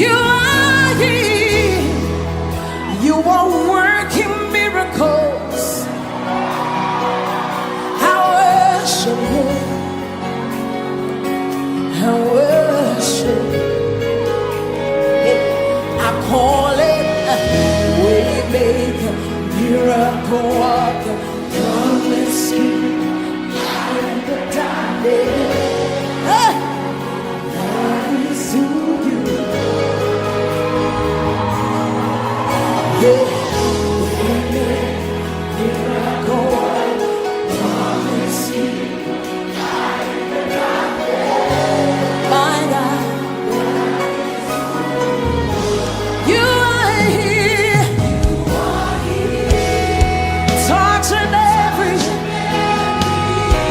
You are here. You are working miracles. I worship you. I worship you. I call it a way maker, miracle worker, promise keeper, light in the darkness. Love is who you are. Yeah.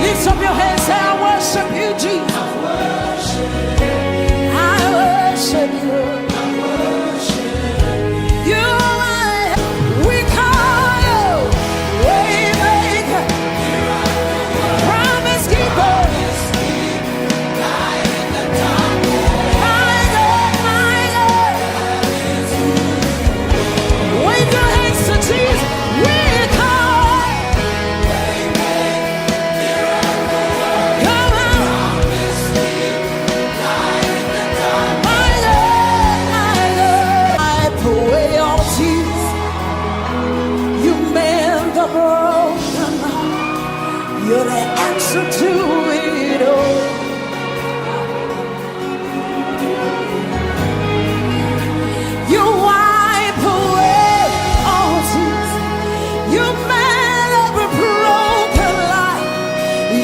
Lift up your hands, say, I worship you, Jesus. I worship you. You are, we call you Waymaker, Promise Keeper. My God, wave your hands to Jesus. We call. You're the answer to it all. You wipe away all tears. You mend every broken life.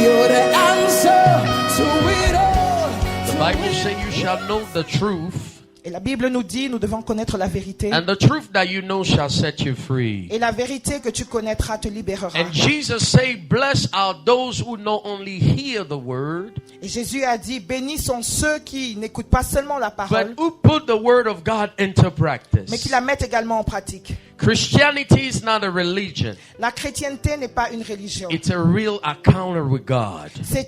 You're the answer to it all. The Bible says you shall know the truth. Et la Bible nous dit, nous devons connaître la vérité. And the truth that you know shall set you free. Et la vérité que tu connaîtras te libérera. And Jesus said, blessed are those who not only hear the word, et Jésus a dit, bénis sont ceux qui n'écoutent pas seulement la parole, but who put the word of God into practice. mais qui la mettent également en pratique. Christianity is not a religion. La chrétienté n'est pas une religion. It's a real encounter with God. C'est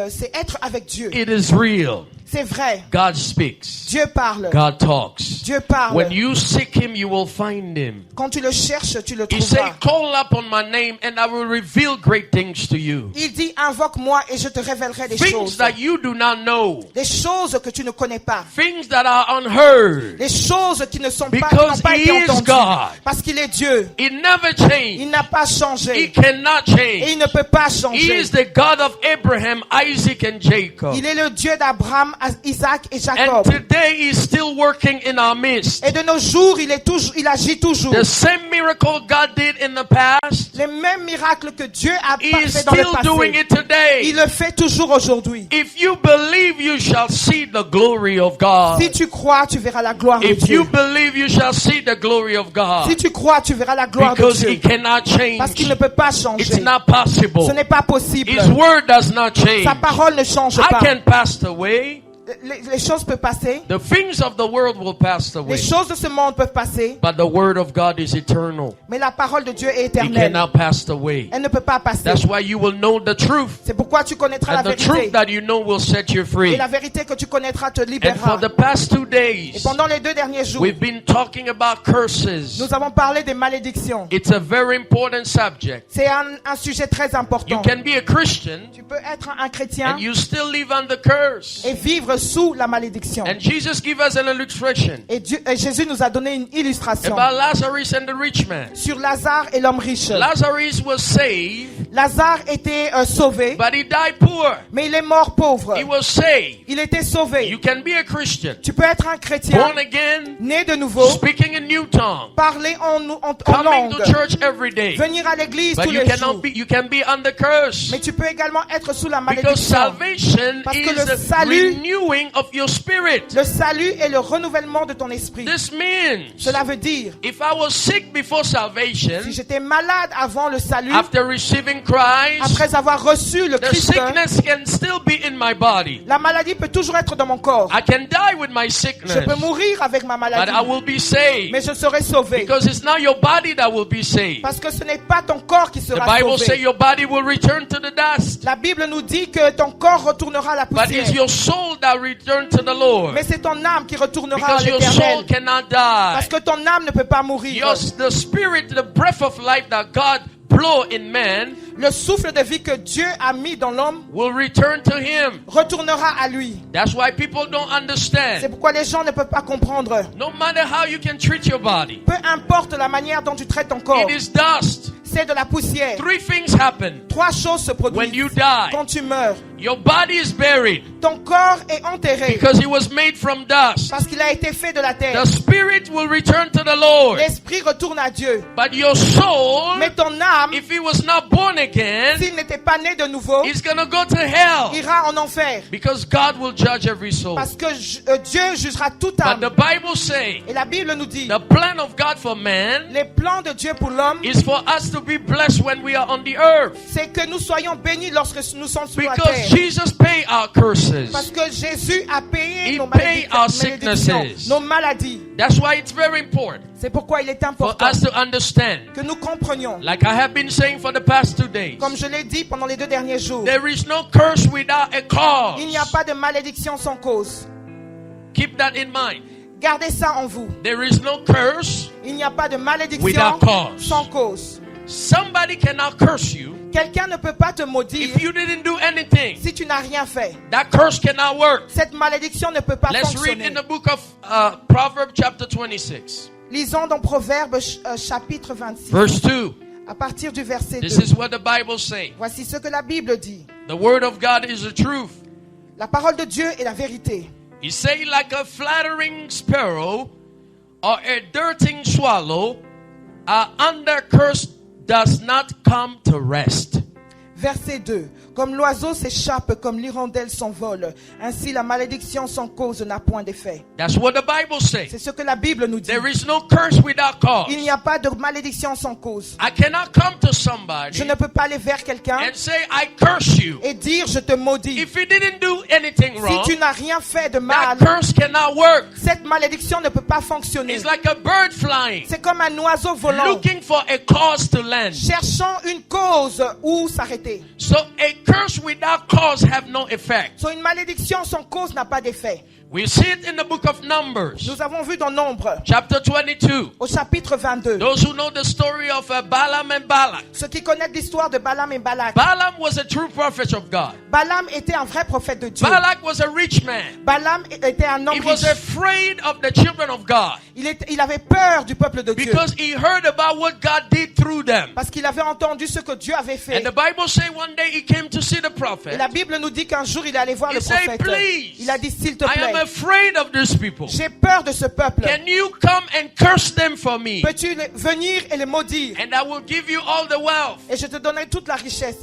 c'est être avec Dieu. It is real. C'est vrai. God speaks. Dieu parle. God talks. Dieu parle. When you seek him, you will find him. Quand tu le cherches, tu le He trouveras. said, call upon my name and I will reveal great things to you. Il dit, invoque-moi et je te révélerai des Things choses. that you do not know. Des choses que tu ne connais pas. Things that are unheard. Des choses qui ne sont pas, Because qui n'ont pas he été is entendues. God. Parce qu'il est Dieu. It never changed. Il n'a pas He changé. cannot Et change. il ne peut pas He changer. is the God of Abraham, Isaac, and Jacob. Il est le Dieu d'Abraham, Isaac et And Jacob. today he's still working in our midst. Et de nos jours, il agit toujours. The same miracle God did in the past, Les mêmes miracles que Dieu a he is fait dans le still doing passé. it today. Il le fait toujours aujourd'hui. If you believe, you shall see the glory of God. Si tu crois, tu verras la gloire de If you Dieu. believe, you shall see the glory of God. Si tu crois, tu verras la gloire de Because Dieu. he cannot Parce qu'il change. ne peut pas It's changer. not possible. Ce n'est pas possible. His word does not change. Sa parole ne change I pas. can pass away. Les choses peuvent passer. The things of the world will pass away. Les choses de ce monde peuvent passer. But the word of God is eternal. Mais la parole de Dieu est It éternelle. cannot pass away. Elle ne peut pas passer. That's why you will know the truth. C'est pourquoi tu connaîtras la And the vérité. truth that you know will set you Et free. la vérité que tu connaîtras te And for libérera. the past 2 Et days, pendant les 2 derniers jours, we've been talking about curses. nous avons parlé des malédictions. It's a very important subject. C'est un sujet très You important. can be a Christian Tu peux être un chrétien and you still live under curse. et vivre sous la malédiction. And Jesus gave us an illustration Et Jésus nous a donné une illustration about Lazarus and the rich man. sur Lazare et l'homme riche. Lazarus was saved, Lazare était sauvé, but he died poor. mais il est mort pauvre. He was saved. Il était sauvé. You can be a Christian, Tu peux être un chrétien, born again, né de nouveau, speaking in new tongue, parler en coming langue, to church every day. venir à l'église But tous you les jours. you can be under curse. Mais tu peux également être sous la Because malédiction. salvation Parce que is le the salut- renewing of your spirit. Le salut est le renouvellement de ton esprit. This means Cela veut dire, if I was sick before salvation, si j'étais malade avant le salut, after receiving Christ, après avoir reçu le the Christ, sickness can still be in my body. la maladie peut toujours être dans mon corps. I can die with my Je sickness, peux mourir avec ma but maladie, I will be saved. mais je serai sauvé. Because it's not your body that will be saved. Parce que ce n'est pas ton corps qui The sera Bible says sauvé. your body will return to the dust. La Bible nous dit que ton corps retournera à la But it's poussière. your soul that shall return to the Lord. Mais c'est ton âme qui retournera à Because your soul l'Éternel. cannot Parce die. que ton âme ne peut pas mourir. The spirit, the breath of life that God blow in man Le souffle de vie que Dieu a mis dans l'homme will return to him. retournera à lui. That's why people don't C'est understand. pourquoi les gens ne peuvent pas comprendre. No matter how you can treat your body, Peu importe la manière dont tu traites ton corps, it is dust. c'est de la poussière. 3 things happen 3 choses se when produisent you die. quand tu meurs. Your body is buried Ton corps est enterré because it was made from dust. parce qu'il a été fait de la terre. The spirit will return to the Lord. L'esprit retourne à Dieu. But your soul, Mais ton âme, if he was not born again, s'il n'était pas né de nouveau, is going to go to hell. ira en enfer. Because God will judge every soul. Parce que Dieu jugera toute But âme. the Bible says Et la Bible nous dit, the plan of God for man les plans de Dieu pour l'homme, is for us to be blessed when we are on the earth. c'est que nous soyons bénis lorsque nous sommes sur la Because terre. Jesus paid our curses. Parce que Jésus a payé He nos paid our malédictions, sicknesses. nos maladies. That's why it's very important C'est pourquoi il est for important us to understand. que nous comprenions. Like I have been saying for the past 2 days, Comme je l'ai dit pendant les 2 derniers jours, there is no curse without a cause. il n'y a pas de malédiction sans cause. Keep that in mind. Gardez ça en vous. There is no curse. Il n'y a pas de malédiction Without cause. sans cause. Somebody cannot curse you Quelqu'un ne peut pas te maudire if you didn't do anything. si tu n'as rien fait. That curse cannot work. Cette malédiction ne peut pas Let's read fonctionner. in the book of Proverbs chapter 26, Lisons dans Proverbes chapitre 26, verse 2. à partir du verset This 2. is what the Bible says. Voici ce que la Bible dit. The word of God is the truth. La parole de Dieu est la vérité. He say like a flattering sparrow or a dirting swallow, under curse does not come to rest. Verset 2. Comme l'oiseau s'échappe, comme l'hirondelle s'envole, ainsi la malédiction sans cause n'a point d'effet. That's what the Bible says. C'est ce que la Bible nous dit. There is no curse without cause. Il n'y a pas de malédiction sans cause. I cannot come to somebody Je ne peux pas aller vers quelqu'un and say, I curse you. et dire je te maudis. If he didn't do anything Si wrong, tu n'as rien fait de mal, that curse cannot work. cette malédiction ne peut pas fonctionner. It's like a bird flying, C'est comme un oiseau volant, looking for a cause to land. cherchant une cause où s'arrêter. So a curse without cause have no effect. So, une malédiction sans cause n'a pas d'effet. We see it in the book of Numbers, Nous avons vu dans Nombre, chapter 22. au chapitre 22, Those who know the story of Balaam and Balak. ceux qui connaissent l'histoire de Balaam et Balak. Balaam was a true prophet of God. Balaam était un vrai prophète de Dieu. Balak was a rich man. Balaam était un homme He was riche. afraid of the children of God Il avait peur du peuple de Dieu. because he heard about what God did through them. Parce qu'il avait entendu ce que Dieu avait fait. And the Bible say one day he came to see the Et prophet. la Bible nous dit qu'un jour il allait voir He le said, prophète. please, Il a dit s'il te I am plaît, afraid of these people. j'ai peur de ce peuple. Can you come and curse them for me? Peux-tu venir et les maudire? And I will give you all the wealth. Et je te donnerai toute la richesse.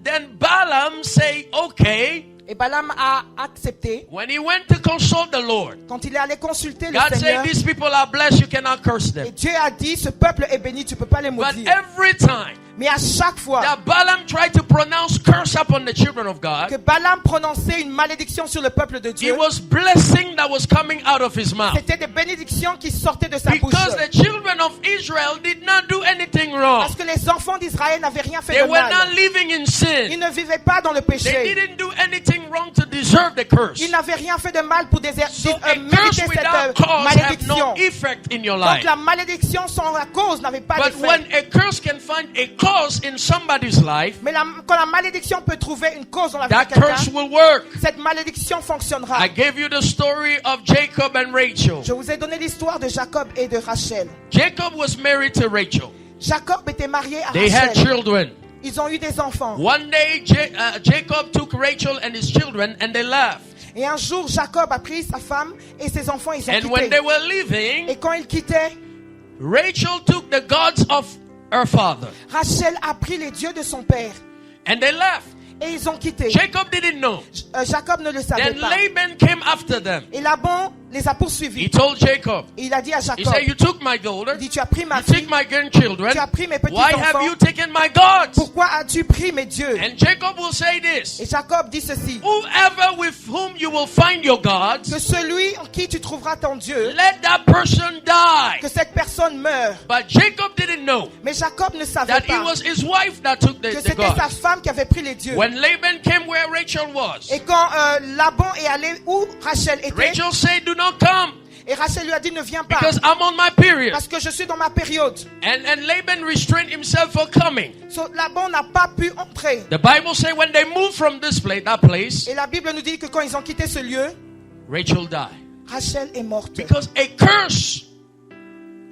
Then Balaam say, okay. Et Balaam a accepté. When he went to consult the Lord, Quand il est allé consulter le God Seigneur, said, these people are blessed, you cannot curse et them. Dieu a dit, ce peuple est béni, tu peux pas les But maudire. every time Mais à chaque fois that Balaam tried to pronounce curse upon the children of God, que Balaam prononçait une malédiction sur le peuple de it Dieu, was blessing that was coming out of his mouth. c'était des bénédictions qui sortaient de sa bouche. Because the children of Israel did not do anything wrong. Parce que les enfants d'Israël n'avaient rien fait They de were mal. not living in Ils sin. ne vivaient pas dans le They péché. didn't do anything wrong to deserve the curse. Ils n'avaient rien fait de mal pour So a curse mériter without cette cause have malédiction. no effect in your Donc life. la malédiction sans la cause n'avait pas But when d'effet. a curse can find a cause in somebody's life, Mais quand la malédiction peut trouver une cause dans la vie that de quelqu'un, curse will work. cette malédiction fonctionnera. I gave you the story of Jacob and Rachel. Je vous ai donné l'histoire de Jacob et de Rachel. Jacob was married to Rachel. Jacob était marié à They had Rachel. children. Ils ont eu des enfants. One day, Jacob took Rachel and his children and they left. Et un jour, Jacob a pris sa femme et ses enfants, ils ont And when quitté. they were leaving, Et quand ils quittaient, Rachel took the gods of her father Rachel a pris les dieux de son père. and they left. Et ils ont quitté. Jacob didn't know. Jacob ne le savait Then pas. Laban came after them. Et Laban les a poursuivis. He told Jacob, Et il a dit à he Jacob, said, you took my daughter, il dit, tu as pris ma you took fille, my grandchildren. tu as pris mes Why have petits-enfants. you taken my gods? Pourquoi as-tu pris mes dieux? And Jacob will say Et this, Jacob dit ceci, whoever with whom you will find your gods, que celui en qui tu trouveras ton Dieu, let that person die. que cette personne meure. But Jacob didn't know Mais Jacob ne savait that it pas was his wife that took que the c'était sa gods. femme qui avait pris les dieux. When Laban came where Rachel was, Et quand Laban est allé où Rachel était, Rachel said, do not come et Rachel lui a dit, ne viens pas, because I'm on my period. parce que je suis dans ma période. And Laban restrained himself for coming. So, Laban n'a pas pu entrer. The Bible says when they moved from this place, that place, Et la Bible nous dit que quand ils ont quitté ce lieu, Rachel died. Rachel est morte. Because a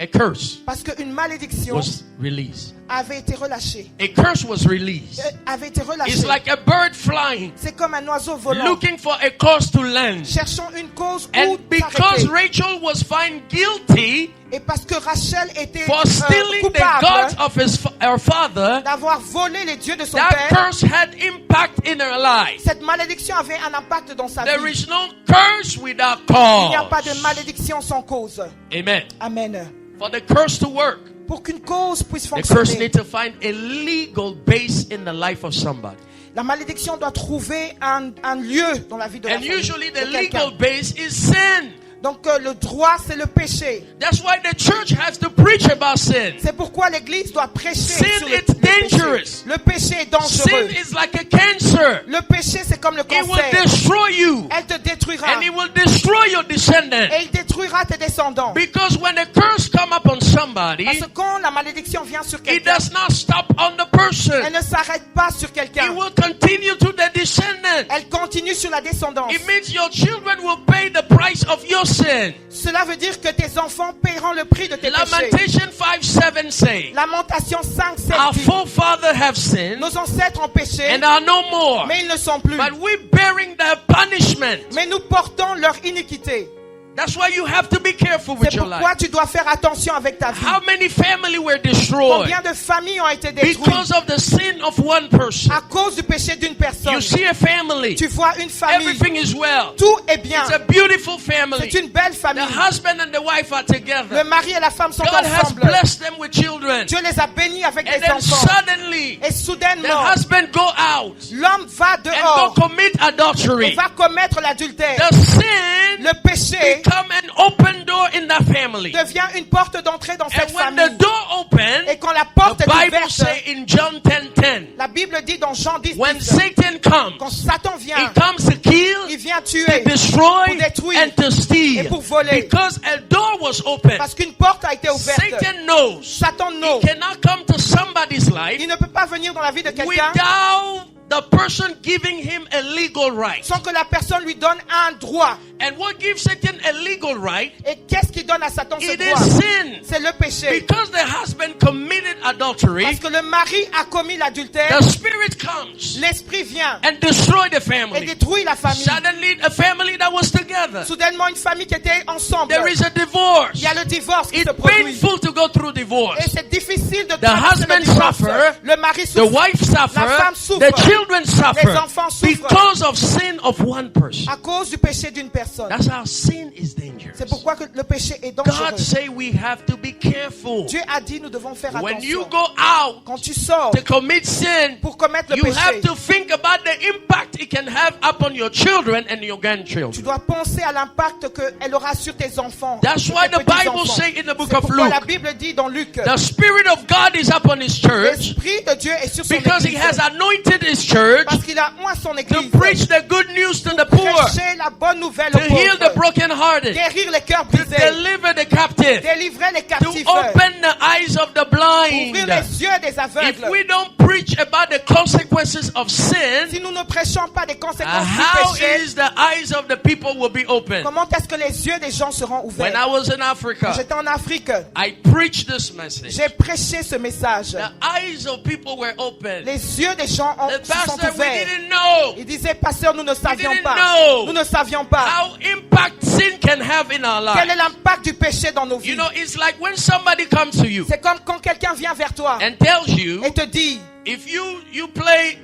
curse Parce qu'une malédiction was released. avait été relâchée. A curse was released. Avait été It's relâchée. like a bird flying, C'est comme un oiseau volant. looking for a cause to land. Cherchant une cause où And because s'arrêter. Rachel was found guilty Et parce que Rachel était for stealing the coupable gods of her father, d'avoir volé les dieux de son that père, curse had impact in her life. cette malédiction avait un impact dans sa There vie. is no curse without Il n'y a pas de cause. malédiction sans cause. Amen. Amen. For the curse to work, Pour qu'une cause puisse the curse fonctionner, needs to find a legal base in the life of somebody. la malédiction doit trouver un lieu dans la vie de la And famille, usually de the quelqu'un. legal base is sin. Donc le droit, c'est le péché. That's why the church has to preach about sin. C'est pourquoi l'Église doit prêcher Sin sur is le péché. dangerous. Le péché est dangereux. Sin is like a cancer. Le péché, c'est comme le It will cancer. destroy you. Elle te détruira. And it will destroy your descendants. Et il détruira tes descendants. Because when a curse come upon somebody, Parce que quand la malédiction vient sur it quelqu'un, does not stop on the person. elle ne s'arrête pas sur It quelqu'un. will continue to the descendant. Elle continue sur la descendance. It means your children will pay the price of your sin. Cela veut dire que tes enfants paieront le prix de tes péchés. Lamentation 5:7 says, Lamentation 5, our 7 dit, forefathers have sinned nos ancêtres ont péché, and are no more. mais ils ne sont plus. But we're bearing their punishment. Mais nous portons leur iniquité. That's why you have to be careful with C'est your pourquoi life. tu dois faire attention avec ta vie. How many families were destroyed Combien de familles ont été détruites because of the sin of one person? à cause du péché d'une personne? You see a family, Tu vois une famille, everything is well. tout est bien. It's a beautiful family. C'est une belle The famille. husband and the wife are Le together. mari et la femme sont God has ensemble. blessed them with children. Dieu les a bénis avec And des then enfants. suddenly, Et the soudainement, husband go out l'homme va and dehors go commit et adultery. va commettre l'adultère. The sin Le péché become an open door in that family. devient une porte d'entrée dans cette And when famille. the door open, Et quand la porte the est Bible ouverte, say in John 10:10, la Bible dit dans Jean 10, when 10, Satan quand comes, Satan he vient, comes to il kill, vient to tuer destroy, pour détruire and to et steal. pour voler. Because a door was open. Parce qu'une porte a été ouverte. Satan knows Satan he knows. cannot come to somebody's life Il ne peut pas venir dans la vie de quelqu'un without the person giving him a legal right. sans que la personne lui donne un droit. And what gives Satan a legal right? Et qu'est-ce qui donne à Satan ce It droit? is sin. C'est le péché. Because the husband committed adultery, Parce que le mari a commis l'adultère, the spirit comes l'esprit vient and destroy the et family. détruit la famille. Suddenly, a family that was together, Soudainement, une famille qui était ensemble. there is a divorce. Il y a le divorce qui It's se produit. painful to go through Et divorce. c'est difficile de The traverser husband le divorce. suffer, Le mari The souffre wife La suffer, femme souffre. the children Les suffer enfants souffrent because of sin of one person. à cause du péché d'une personne. That's how sin is dangerous. C'est pourquoi que le péché est dangereux. God say we have to be careful. Dieu a dit nous devons faire When you attention. go out Quand tu sors to commit sin, pour commettre le you have péché, to think about the impact it can have upon your children and your tu grandchildren. dois penser à l'impact qu'elle aura sur tes enfants. That's sur why tes the Bible petits-enfants. say in the book C'est of pourquoi la Luke, Bible dit dans Luc, the Spirit of God is upon His church l'Esprit de Dieu est sur son because He église. has anointed His church Parce qu'il a oint son to église. preach the good news to the poor, Prêcher la bonne nouvelle to aux heal the pauvres. brokenhearted, Guérir les cœurs to brisés. deliver the captive, Délivrer les to captifs. open the eyes of the Ouvrir blind. les yeux des If aveugles. we don't preach about the consequences of sin, Si nous ne prêchons pas des conséquences how du péché, is the eyes of the people will be open? comment est-ce que les yeux des gens seront When I ouverts? was in Quand Africa, j'étais en Afrique, I preached this message. j'ai prêché ce message. The eyes of people were open. Les yeux des gens The se sont pastor, we ouverts. didn't know Il disait, pasteur, nous ne savions didn't pas. know Nous ne savions pas. how impact sin can have in our Quel est lives. l'impact du péché dans nos You vies? know, it's like when somebody comes to you C'est comme quand quelqu'un vient vers toi and tells you et te dit, if you play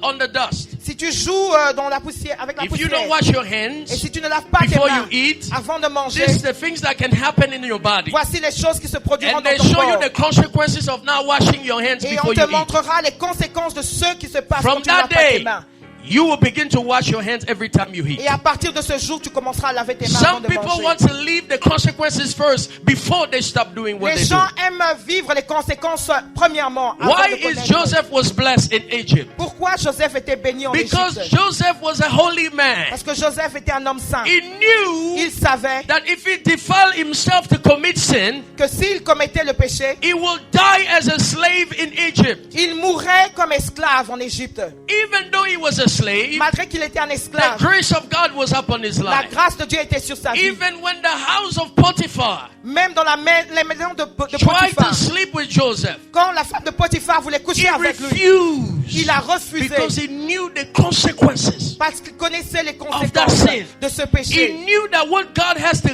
on the dust, Si tu joues dans la poussière, avec la if you don't poussière, wash your et hands si tu ne laves pas tes before you mains eat, avant de manger, these are the things that can happen in your body. voici les choses qui se produiront And dans they ton show you corps. the consequences of not washing your hands Et before on te you eat. montrera les conséquences de ce qui se passe From quand tu ne laves that pas tes day, mains. you will begin to wash your hands every time you eat. Et à partir de ce jour, tu commenceras à laver tes mains avant Some de people manger. want to leave the consequences first before they stop doing what Les they do. gens aiment vivre les conséquences premièrement avant Why de is connaître. Joseph was blessed in Egypt? Pourquoi Joseph était béni en Because Égypte? Joseph was a holy man. Parce que Joseph était un homme saint. He knew Il savait that if he defiled himself to commit sin, que s'il commettait le péché, he will die as a slave in Egypt. il mourrait comme esclave en Égypte. Even though he was a slave, Malgré qu'il était un the esclave, grace of God was upon his la life. grâce de Dieu était sur sa vie. Even when the house of Potiphar Même dans les maisons de tried Potiphar, to sleep with Joseph, quand la femme de Potiphar voulait he coucher avec lui, refused il a refusé because he knew the consequences. parce qu'il connaissait les that conséquences sin. de ce He péché. knew that what God has to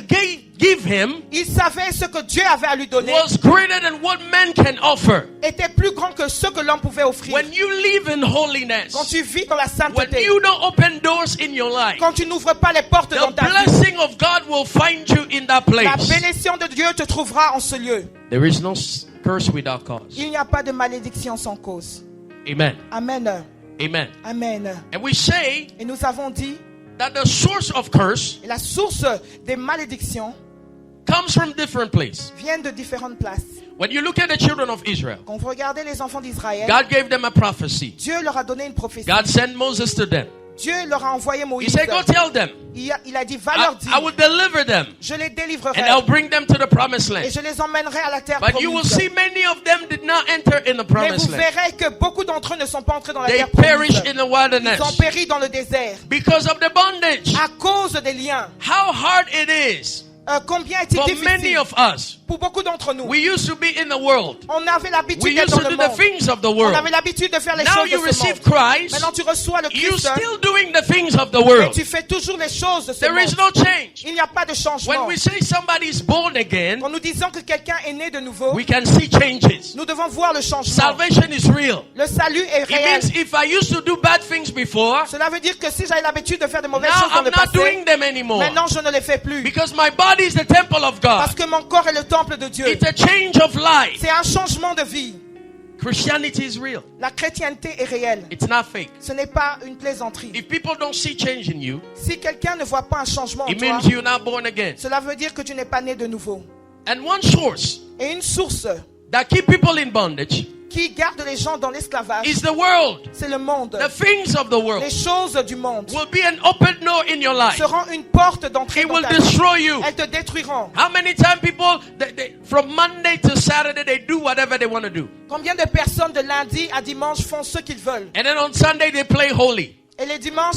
give him Il savait ce que Dieu avait à lui donner was greater than what man can offer. était plus grand que ce que l'homme pouvait offrir. When you live in holiness, Quand tu vis dans la when sainteté, you don't open doors in your life, quand tu n'ouvres pas les portes dans the ta vie, blessing of God will find you in that la place. bénédiction de Dieu te trouvera en ce lieu. There is no curse without cause. Il n'y a pas de malédiction sans cause. Amen. Amen. Amen. Amen. And we say Et nous avons dit, that the source of curse et la source des malédictions comes from different places. vient de différentes places. When you look at the children of Israel, Quand vous regardez les enfants d'Israël, God gave them a prophecy. Dieu leur a donné une prophétie. God sent Moses to them. Dieu leur a envoyé He Moïse. said, go tell them. Il a dit, va leur dire, I will deliver them je les délivrerai and I'll bring them to the promised et land. je les emmènerai à la terre But you will promise. see many of them did not enter in the Mais promised vous land. verrez que beaucoup d'entre eux ne sont pas entrés dans la They terre promise. perished in the wilderness Ils ont péri dans le désert because of the bondage. à cause des liens. How hard it is Combien est-il for many difficile of us. pour beaucoup d'entre nous. We used to be in the world. On avait We l'habitude d'être used dans to le do the monde. things of the On world. avait l'habitude de faire les Now choses you de ce receive monde. Christ. Maintenant tu reçois le You're Christ, still doing the things of the mais world. tu fais toujours les choses de ce There is monde. no change. Il n'y a pas de When changement. we say somebody is born again, Quand nous disons que quelqu'un est né de nouveau, we can see changes. nous devons voir le changement. Salvation is real. Le salut est It réel. means if I used to do bad things before, Cela veut dire que si j'avais l'habitude de faire de mauvaises now choses dans I'm le not passé, doing them anymore. maintenant je ne les fais plus. Because my body is the temple of Parce God. que mon corps est le temple de Dieu. It's a change of life. C'est un changement de vie. Christianity is real. La chrétienté est réelle. It's not fake. Ce n'est pas une plaisanterie. If people don't see change in you, Si quelqu'un ne voit pas un changement en it toi, means you're not born again. cela veut dire que tu n'es pas né de nouveau. And one source Et une source that keep people in bondage qui garde les gens dans l'esclavage, is the world. c'est le monde. The things of the world Les choses du monde will be an open door in your life. seront une porte d'entrée It dans will ta vie. destroy you. Elles te détruiront. How many times people, from Monday to Saturday, they do whatever they want to do. Combien de personnes de lundi à dimanche font ce qu'ils veulent? And then on Sunday, they play holy. Et les dimanches,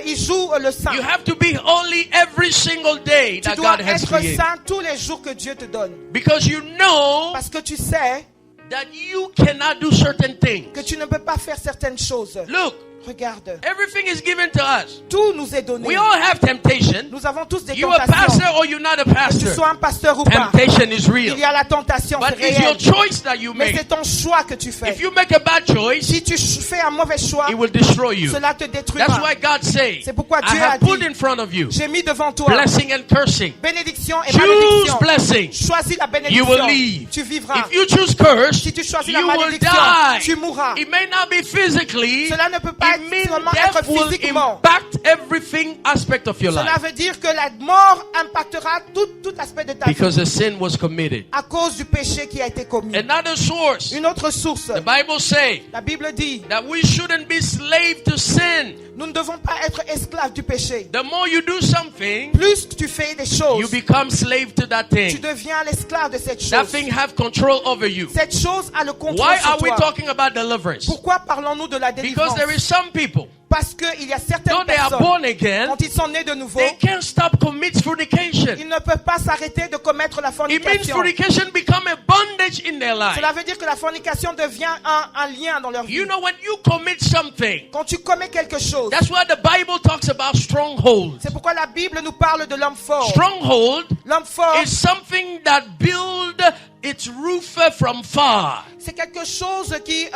ils jouent le saint. You have to be holy every single day Tu that dois God has être created. saint tous les jours que Dieu te donne. Because you know Parce que tu sais that you cannot do certain things. que tu ne peux pas faire certaines choses. Look, Regarde, everything is given to us. tout nous est donné. We all have temptation. Nous avons tous des You a tentations. pastor or you're not a Que tu pastor. sois un pasteur ou pas, Temptation is il real. y a la tentation, But c'est it's your réel. choice that you Mais make. c'est ton choix que tu fais. If you make a bad choice, Si tu fais un mauvais choix, it will destroy you. cela te That's détruira. why God says, C'est pourquoi I Dieu a have put dit, in front of you j'ai mis devant toi blessing and cursing. bénédiction et Choose malédiction. blessing. Choisis la You will bénédiction. live. Tu vivras. If you choose curse, Si tu choisis la you will malédiction, die. tu mourras. It may not be physically. Cela ne peut pas It means seulement death être will physiquement. impact everything aspect of your Cela life veut dire que la mort impactera tout aspect de ta vie because the sin was committed. à cause du péché qui a été commis. Another source, Une autre source, the Bible says la Bible dit, that we shouldn't be slave to sin. nous ne devons pas être esclaves du péché. The more you do something, Plus tu fais des you choses, become slave to that tu thing. deviens l'esclave de cette That chose. thing have control over you. Cette chose a le contrôle Why sur are we toi. talking about deliverance? Pourquoi parlons-nous de la Because délivrance? there is some people, Parce qu'il y a though certaines they are personnes, born again, quand ils sont nés de nouveau, they can't stop commit fornication. ils ne peuvent pas s'arrêter de commettre la It means fornication. fornication become a bondage in their life. Cela veut dire que la fornication devient un lien dans leur vie. You know, when you commit something, Quand tu commets quelque chose, that's why the Bible talks about strongholds. c'est pourquoi la Bible nous parle de l'homme fort. Stronghold L'homme fort, is something that build its roof from far. C'est quelque chose qui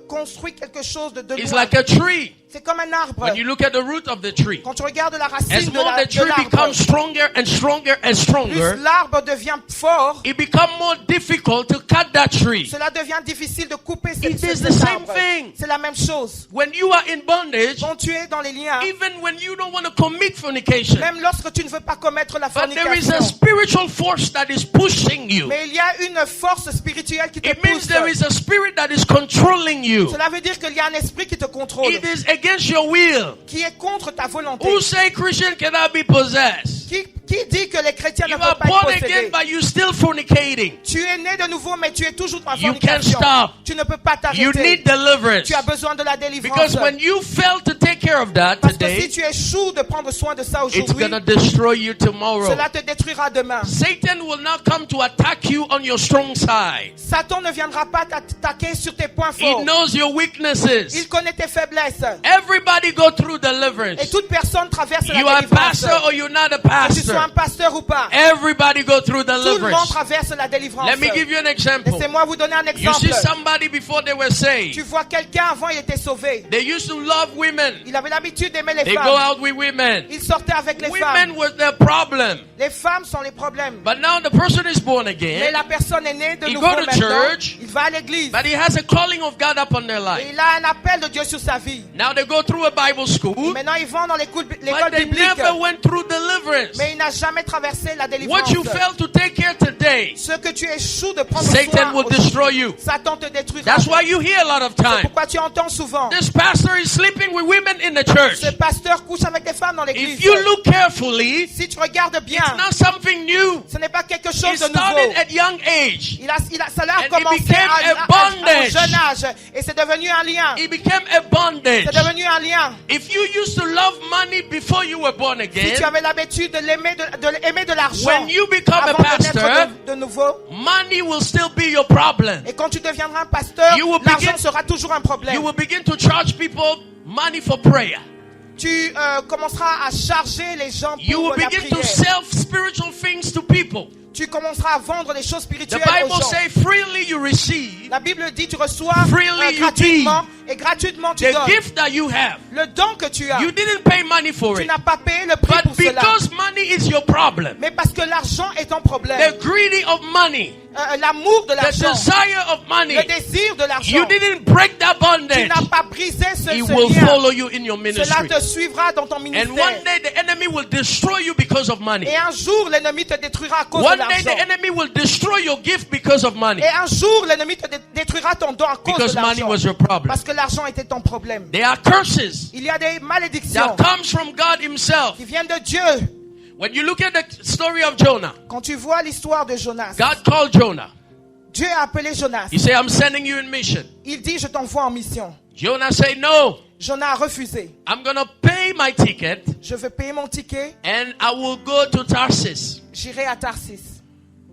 construit quelque chose de It's loin. like a tree. C'est comme un arbre. When you look at the root of the tree, Quand tu regardes la as racine de more the tree l'arbre, becomes stronger and stronger and plus stronger, l'arbre devient fort, it becomes more difficult to cut that tree. cela devient difficile de couper It is cet the same arbre. thing. C'est la même chose. When you are in bondage, Quand tu es dans les liens, even when you don't want to commit fornication, même lorsque tu ne veux pas commettre la but there is a fornication, spiritual force that is pushing you. mais il y a une force spirituelle qui te It means pousse. there is a spirit that is controlling you. Cela veut dire qu'il y a un esprit qui te contrôle, It is against your will. qui est contre ta volonté. Who say Christian cannot be possessed? Qui dit que les chrétiens ne You peuvent are pas born être again, possédés? but you still fornicating. Tu es né de nouveau, mais tu es toujours dans la You can't fornication. stop. Tu ne peux pas You t'arrêter. need deliverance. Tu as besoin de la délivrance. Because when you fail to take care of that Parce que si today, tu échoues de prendre soin de ça it's aujourd'hui, going to destroy you tomorrow. cela te détruira demain. Satan will not come to attack you on your strong side. Satan ne viendra pas t'attaquer sur tes points He forts. knows your Il weaknesses. connaît tes faiblesses. Everybody go through Et deliverance. toute personne traverse la You are a délivrance. pastor or you're not a Que tu sois un pastor. pasteur ou pas, Everybody go through tout le monde deliverance. traverse la délivrance. Let me give you an example. Laissez-moi vous donner un You exemple. see somebody before they were Tu saved. vois quelqu'un avant, il était sauvé. They used to love women. Il avait l'habitude d'aimer les They go femmes. out with women. Il sortait avec les Women femmes. were the problem. Les femmes sont les problèmes. But now the person is born Mais again. la personne est née de He nouveau go to maintenant. church. Il va à l'église. But he has a calling of God upon their Et life. il a un appel de Dieu sur sa vie. Now they go through a Bible school. Maintenant, ils vont dans l'école But they biblique. never went through deliverance. Mais il n'a jamais traversé la délivrance. What you fail to take care today, Ce que tu échoues de prendre Satan soin, will destroy you. Satan te détruira. That's why you hear a lot of C'est time. pourquoi tu entends souvent. This pastor is sleeping with women in the church. Ce pasteur couche avec des femmes dans l'église. If you look carefully, Si tu regardes bien, it's not something new. ce n'est pas quelque It chose de started nouveau. at young age. Ça a And it commencé became a bondage. jeune âge. Et c'est devenu un lien. It became a bondage. C'est devenu un lien. If you used to love money before you were born Si again, tu avais l'habitude de l'aimer, aimer de l'argent when you become a avant de naître pastor, de nouveau, money will still be your problem. et quand tu deviendras un pasteur, You will l'argent begin- sera toujours un problème. You will begin to charge people money for prayer. Tu commenceras à charger les gens You pour will la begin to prière. sell spiritual things to people. Tu commenceras à vendre les choses The spirituelles aux Bible gens. says, freely you receive La Bible dit tu reçois Freely you gratuitement et gratuitement tu the donnes. gift that you have. Le don que tu as, You didn't pay money for tu it. n'as pas payé le prix But pour cela. because money is your problem, Mais parce que l'argent est ton problème, the greedy of money, l'amour de the l'argent, desire of money, le désir de l'argent, you didn't break that tu bondage. n'as pas brisé ce It will lien. follow you in your Cela ministry. te suivra dans ton And ministère. one day the enemy will destroy you because of money. Et un jour, l'ennemi te détruira à cause de One day l'argent. the enemy will destroy your gift because of money. Et un jour, l'ennemi te détruira ton don à cause Because de money l'argent. was your problem. Parce que l'argent était ton problème. There are curses Il y a des malédictions that comes from God himself. qui viennent de Dieu. When you look at the story of Jonah, Quand tu vois l'histoire de Jonas, God called Jonah. Dieu a appelé Jonas. He said, I'm sending you in mission. Il dit, je t'envoie en mission. Jonah said, no, Jonas a refusé. I'm going to pay my ticket Je veux payer mon ticket, and I will go to Tarsus. j'irai à Tarsis.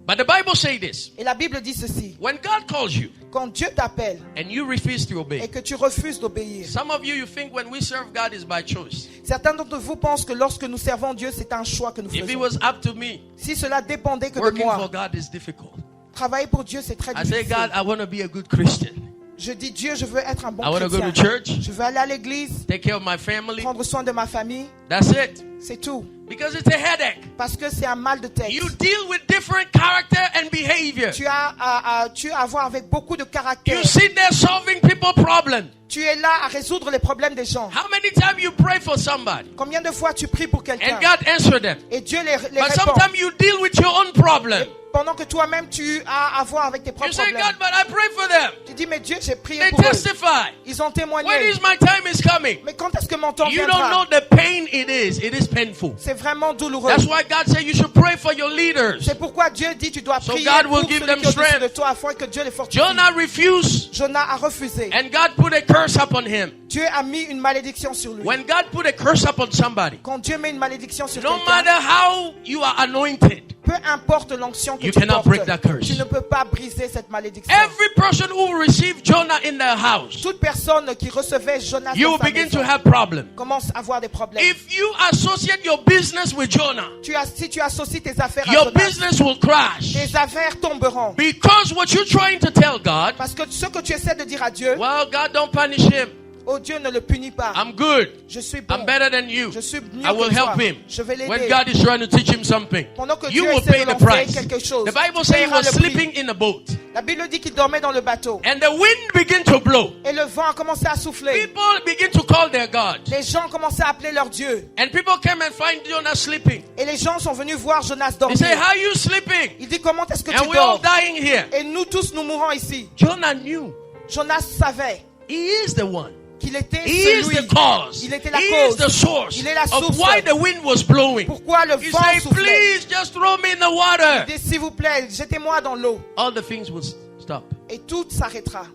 But the Bible says this. Et la Bible dit ceci. When God calls you Quand Dieu t'appelle and you refuse to et obey, que tu refuses d'obéir, some of you, you think when we serve God is by choice. certains d'entre vous pensent que lorsque nous servons Dieu, c'est un choix que nous If it faisons. was up to me, Si cela dépendait que de working for moi, God is difficult. travailler pour Dieu, c'est très I say, difficile. God, I want to be a good Christian. Je dis, Dieu, je veux être un bon I want to go chrétien. to church, Je veux aller à l'église, take care of my family. prendre soin de ma famille. That's it. C'est tout. Because it's a headache. Parce que c'est un mal de tête. You deal with different character and behavior. Tu as à voir avec beaucoup de caractère. You sit there solving people problems. Tu es là à résoudre les problèmes des gens. How many times you pray for somebody Combien de fois tu pries pour quelqu'un and God answer them? et Dieu les But répond. sometimes you deal with your own problem. Pendant que toi-même tu as à voir avec tes You propres say, problèmes. God, but I pray for them. Tu dis, mais Dieu, j'ai prié They pour eux. testify. Ils ont témoigné. When is my time is coming? Mais quand est-ce que mon temps You don't know viendra? the pain it is. It is painful. C'est vraiment douloureux. That's why God said you should pray for your leaders. C'est pourquoi Dieu dit tu dois So prier God will pour give celui them qui est au-dessus strength. de toi afin que Dieu les fortifie. Jonah refused Jonas a refusé. and God put a curse upon him. Dieu a mis une malédiction sur lui. When God put a curse upon somebody, Quand Dieu met une malédiction sur no quelqu'un, matter how you are anointed, peu peu importe l'onction que You tu cannot portes, break that curse. tu ne peux pas briser cette malédiction. Every person who received Jonah in their house, Toute personne qui recevait Jonas you dans will sa begin maison to have problems. commence à avoir des problèmes. If you associate your business with Jonah, Si tu associes tes affaires à your Jonas, business will crash. tes affaires tomberont. Because what you're trying to tell God, Parce que ce que tu essaies de dire à Dieu, well, God, don't punish him. oh Dieu ne le punit pas. I'm good. Je suis bon. I'm better than you. Je suis mieux I will que toi. help him. Je vais When l'aider. God is trying to teach him something, Pendant que you Dieu will essaie pay de the l'enseigner price. quelque chose, The Bible tu says he paieras was le prix. sleeping in a boat, La Bible dit qu'il dormait dans le bateau. and the wind began to blow. Et le vent a commencé à souffler. People begin to call their God, Les gens commençaient à appeler leur Dieu. and people came and find Jonah sleeping. Et les gens sont venus voir Jonas They say, dormir. "How are you sleeping?" Il dit, comment est-ce que And tu we're all dors? dying here. Et nous tous, nous mourons ici. Jonah knew Jonas savait he is the one. qu'il était He is celui. the cause. Il était la He is cause. the source Il est la of source. why the wind was blowing. Pourquoi le He vent said, soufflait? "Please just throw me in the water." Il dit, s'il vous plaît, jetez-moi dans l'eau. All the things will stop. Et tout s'arrêtera.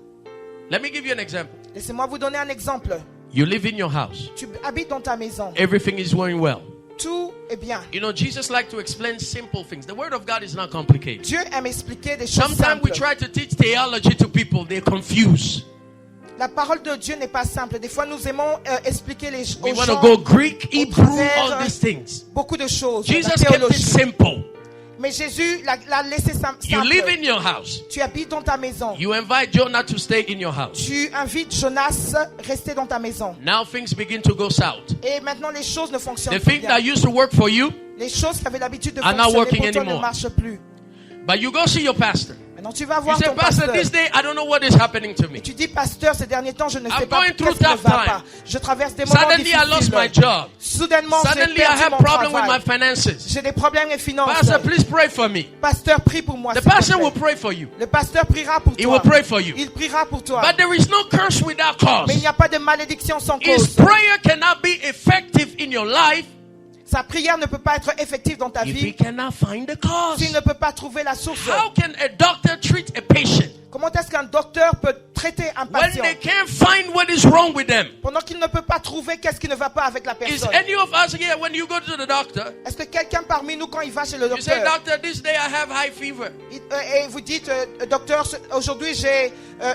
Let me give you an example. Laissez-moi vous donner un exemple. You live in your house. Tu habites dans ta maison. Everything is going well. Tout est bien. You know, Jesus liked to explain simple things. The word of God is not complicated. Dieu aime expliquer des choses Sometimes we simples. try to teach theology to people. They're confused. La parole de Dieu n'est pas simple. Des fois, nous aimons expliquer We aux want to gens go Greek, Hebrew, travers, all these things. beaucoup de choses. Jesus la kept it théologie. simple. Mais Jésus l'a laissé simple. You live in your house. Tu habites dans ta maison. You invite Jonah to stay in your house. Tu invites Jonas à rester dans ta maison. Now things begin to go south. Et maintenant, les choses ne fonctionnent The plus thing bien. that used to work for you, Les choses qui avaient l'habitude de are not fonctionner working pour toi ne anymore. marchent plus. but you go see your pastor. Maintenant, tu vas You voir say, ton Pastor, pasteur. this day I don't know what is happening to me. Tu dis, pasteur, ces derniers temps, je ne sais I'm pas going through qu'est-ce qui ne tough va time. pas. Je traverse des moments Suddenly I lost my difficiles. job. Soudainement, j'ai Suddenly I perdu have mon problem with my travail. finances. J'ai des problèmes et finances. Pastor, please pray for me. Pasteur, prie pour moi. The s'il te pastor plaît. will pray for you. Le pasteur priera pour He toi. will pray for you. Il priera pour toi. But there is no curse without cause. Mais il n'y a pas de malédiction sans His cause. prayer cannot be effective in your life Sa prière ne peut pas être effective dans ta if he vie cannot find the cause. s'il ne peut pas trouver la source. How can a doctor treat a patient Comment est-ce qu'un docteur peut traiter un when patient they can't find what is wrong with them? pendant qu'il ne peut pas trouver qu'est-ce qui ne va pas avec la Is personne? any of us here, when you go to the doctor, Est-ce que quelqu'un parmi nous, quand il va chez le you say, docteur, Doctor, this day I have high fever. et vous dites, docteur, aujourd'hui j'ai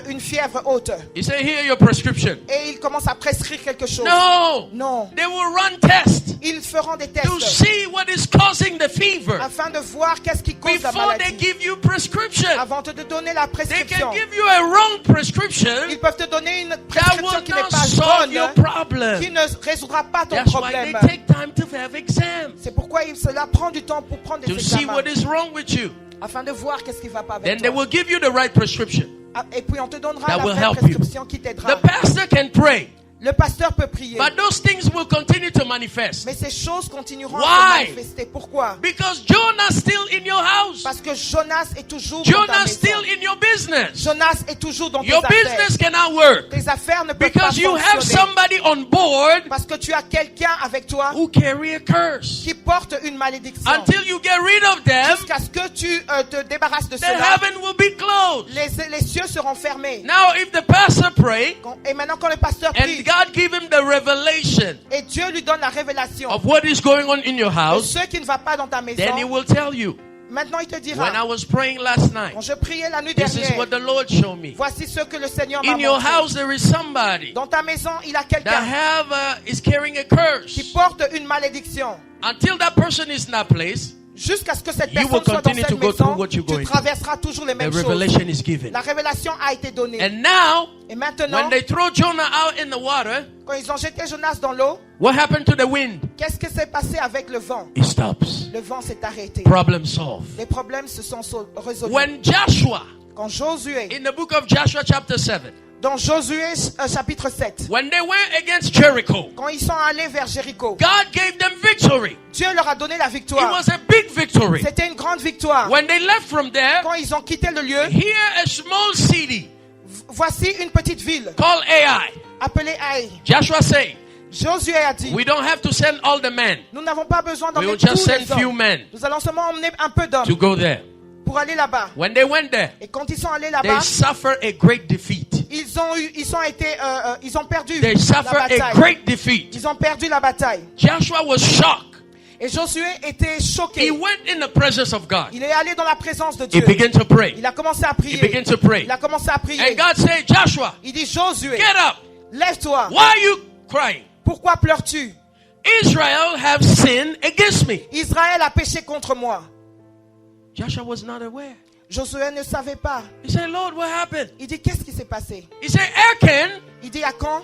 une fièvre haute, He say, here your prescription. et il commence à prescrire quelque chose? No. Non. They will run tests Ils feront des to tests see what is causing the fever afin de voir qu'est-ce qui cause la before they maladie. give you prescription. Avant de te donner la They prescription, can give you a wrong prescription ils peuvent te donner une that prescription will qui n'est not pas solve your bonne, problem. qui ne résoudra pas ton That's why they problème. take time to have exams C'est pourquoi cela prend du temps pour prendre des to see examens, what is wrong with you. afin de voir qu'est-ce qui ne va pas Then avec they toi. will give you the right prescription. Et puis on te donnera That la will vraie help you. prescription qui The t'aidera. pastor can pray, Le pasteur peut prier, but those things will continue to manifest mais ces choses continueront Why? à se manifester. Pourquoi? because Jonah's still in your house. Parce que Jonas est toujours dans ta Jonah's maison. still in your business. Jonas est toujours dans tes Your affaires. business cannot work Tes affaires ne peuvent pas because you have fonctionner. somebody on board Parce que tu as quelqu'un avec toi who carry a curse. qui porte une malédiction. Until you get rid of them, Jusqu'à ce que tu te débarrasses de the cela, heaven will be closed. les cieux seront fermés. Now, if the pastor pray Et maintenant quand le pasteur and prie, God give him the revelation et Dieu lui donne la révélation of what is going on in your de house, ce qui ne va pas dans ta maison, then he will tell you. maintenant il te When I dira, was praying last night, quand je priais la nuit this is dernière, what the Lord showed me. voici ce que le Seigneur m'a In your montré. house, there is somebody Dans ta maison, il a that quelqu'un is carrying a curse. qui porte une malédiction. Until that person is in that place, Jusqu'à ce que cette You will personne soit dans continue cette to go maison, through what you're going tu through. traverseras toujours les the mêmes choses. revelation is given. La révélation a été donnée. And now, Et maintenant, when they throw Jonah out in the water, quand ils ont jeté Jonas dans l'eau, what happened to the wind? qu'est-ce qui s'est passé avec le vent? It stops. Le vent s'est arrêté. Problem solved. Les problèmes se sont résolus. When Joshua, Quand Josué, in the book of Joshua chapter 7, dans Josué chapitre 7, when they went against Jericho, quand ils sont allés vers Jéricho, God gave them victory. Dieu leur a donné la It victoire. was a big victory. C'était une grande victoire. When they left from there, Quand ils ont quitté le lieu, here a small city voici une petite ville called Ai. appelée Haï. Joshua said, Josué a dit, we don't have to send all the men. nous n'avons pas besoin We will d'emmener tous just send les few hommes. men Nous allons seulement emmener un peu to d'hommes go there. pour aller là-bas. When they went there, Et quand ils sont allés they là-bas, suffered a great defeat. ils ont perdu They la suffered a bataille. great defeat. Ils ont perdu la bataille. Joshua was shocked. Et Josué était He choqué. went in the presence of God. Il est allé dans la présence de He Dieu. began to pray. Il a commencé à He prier. began to pray. Il a commencé à And prier. God said, Joshua, Il dit, Josué, get up. lève-toi. Why are you crying? Pourquoi pleures-tu? Israel have sinned against me. Israël a péché contre moi. Joshua was not aware. Josué ne savait pas. He said, Lord, what happened? Il dit, qu'est-ce qui s'est passé? He said, Achan Il dit, Achan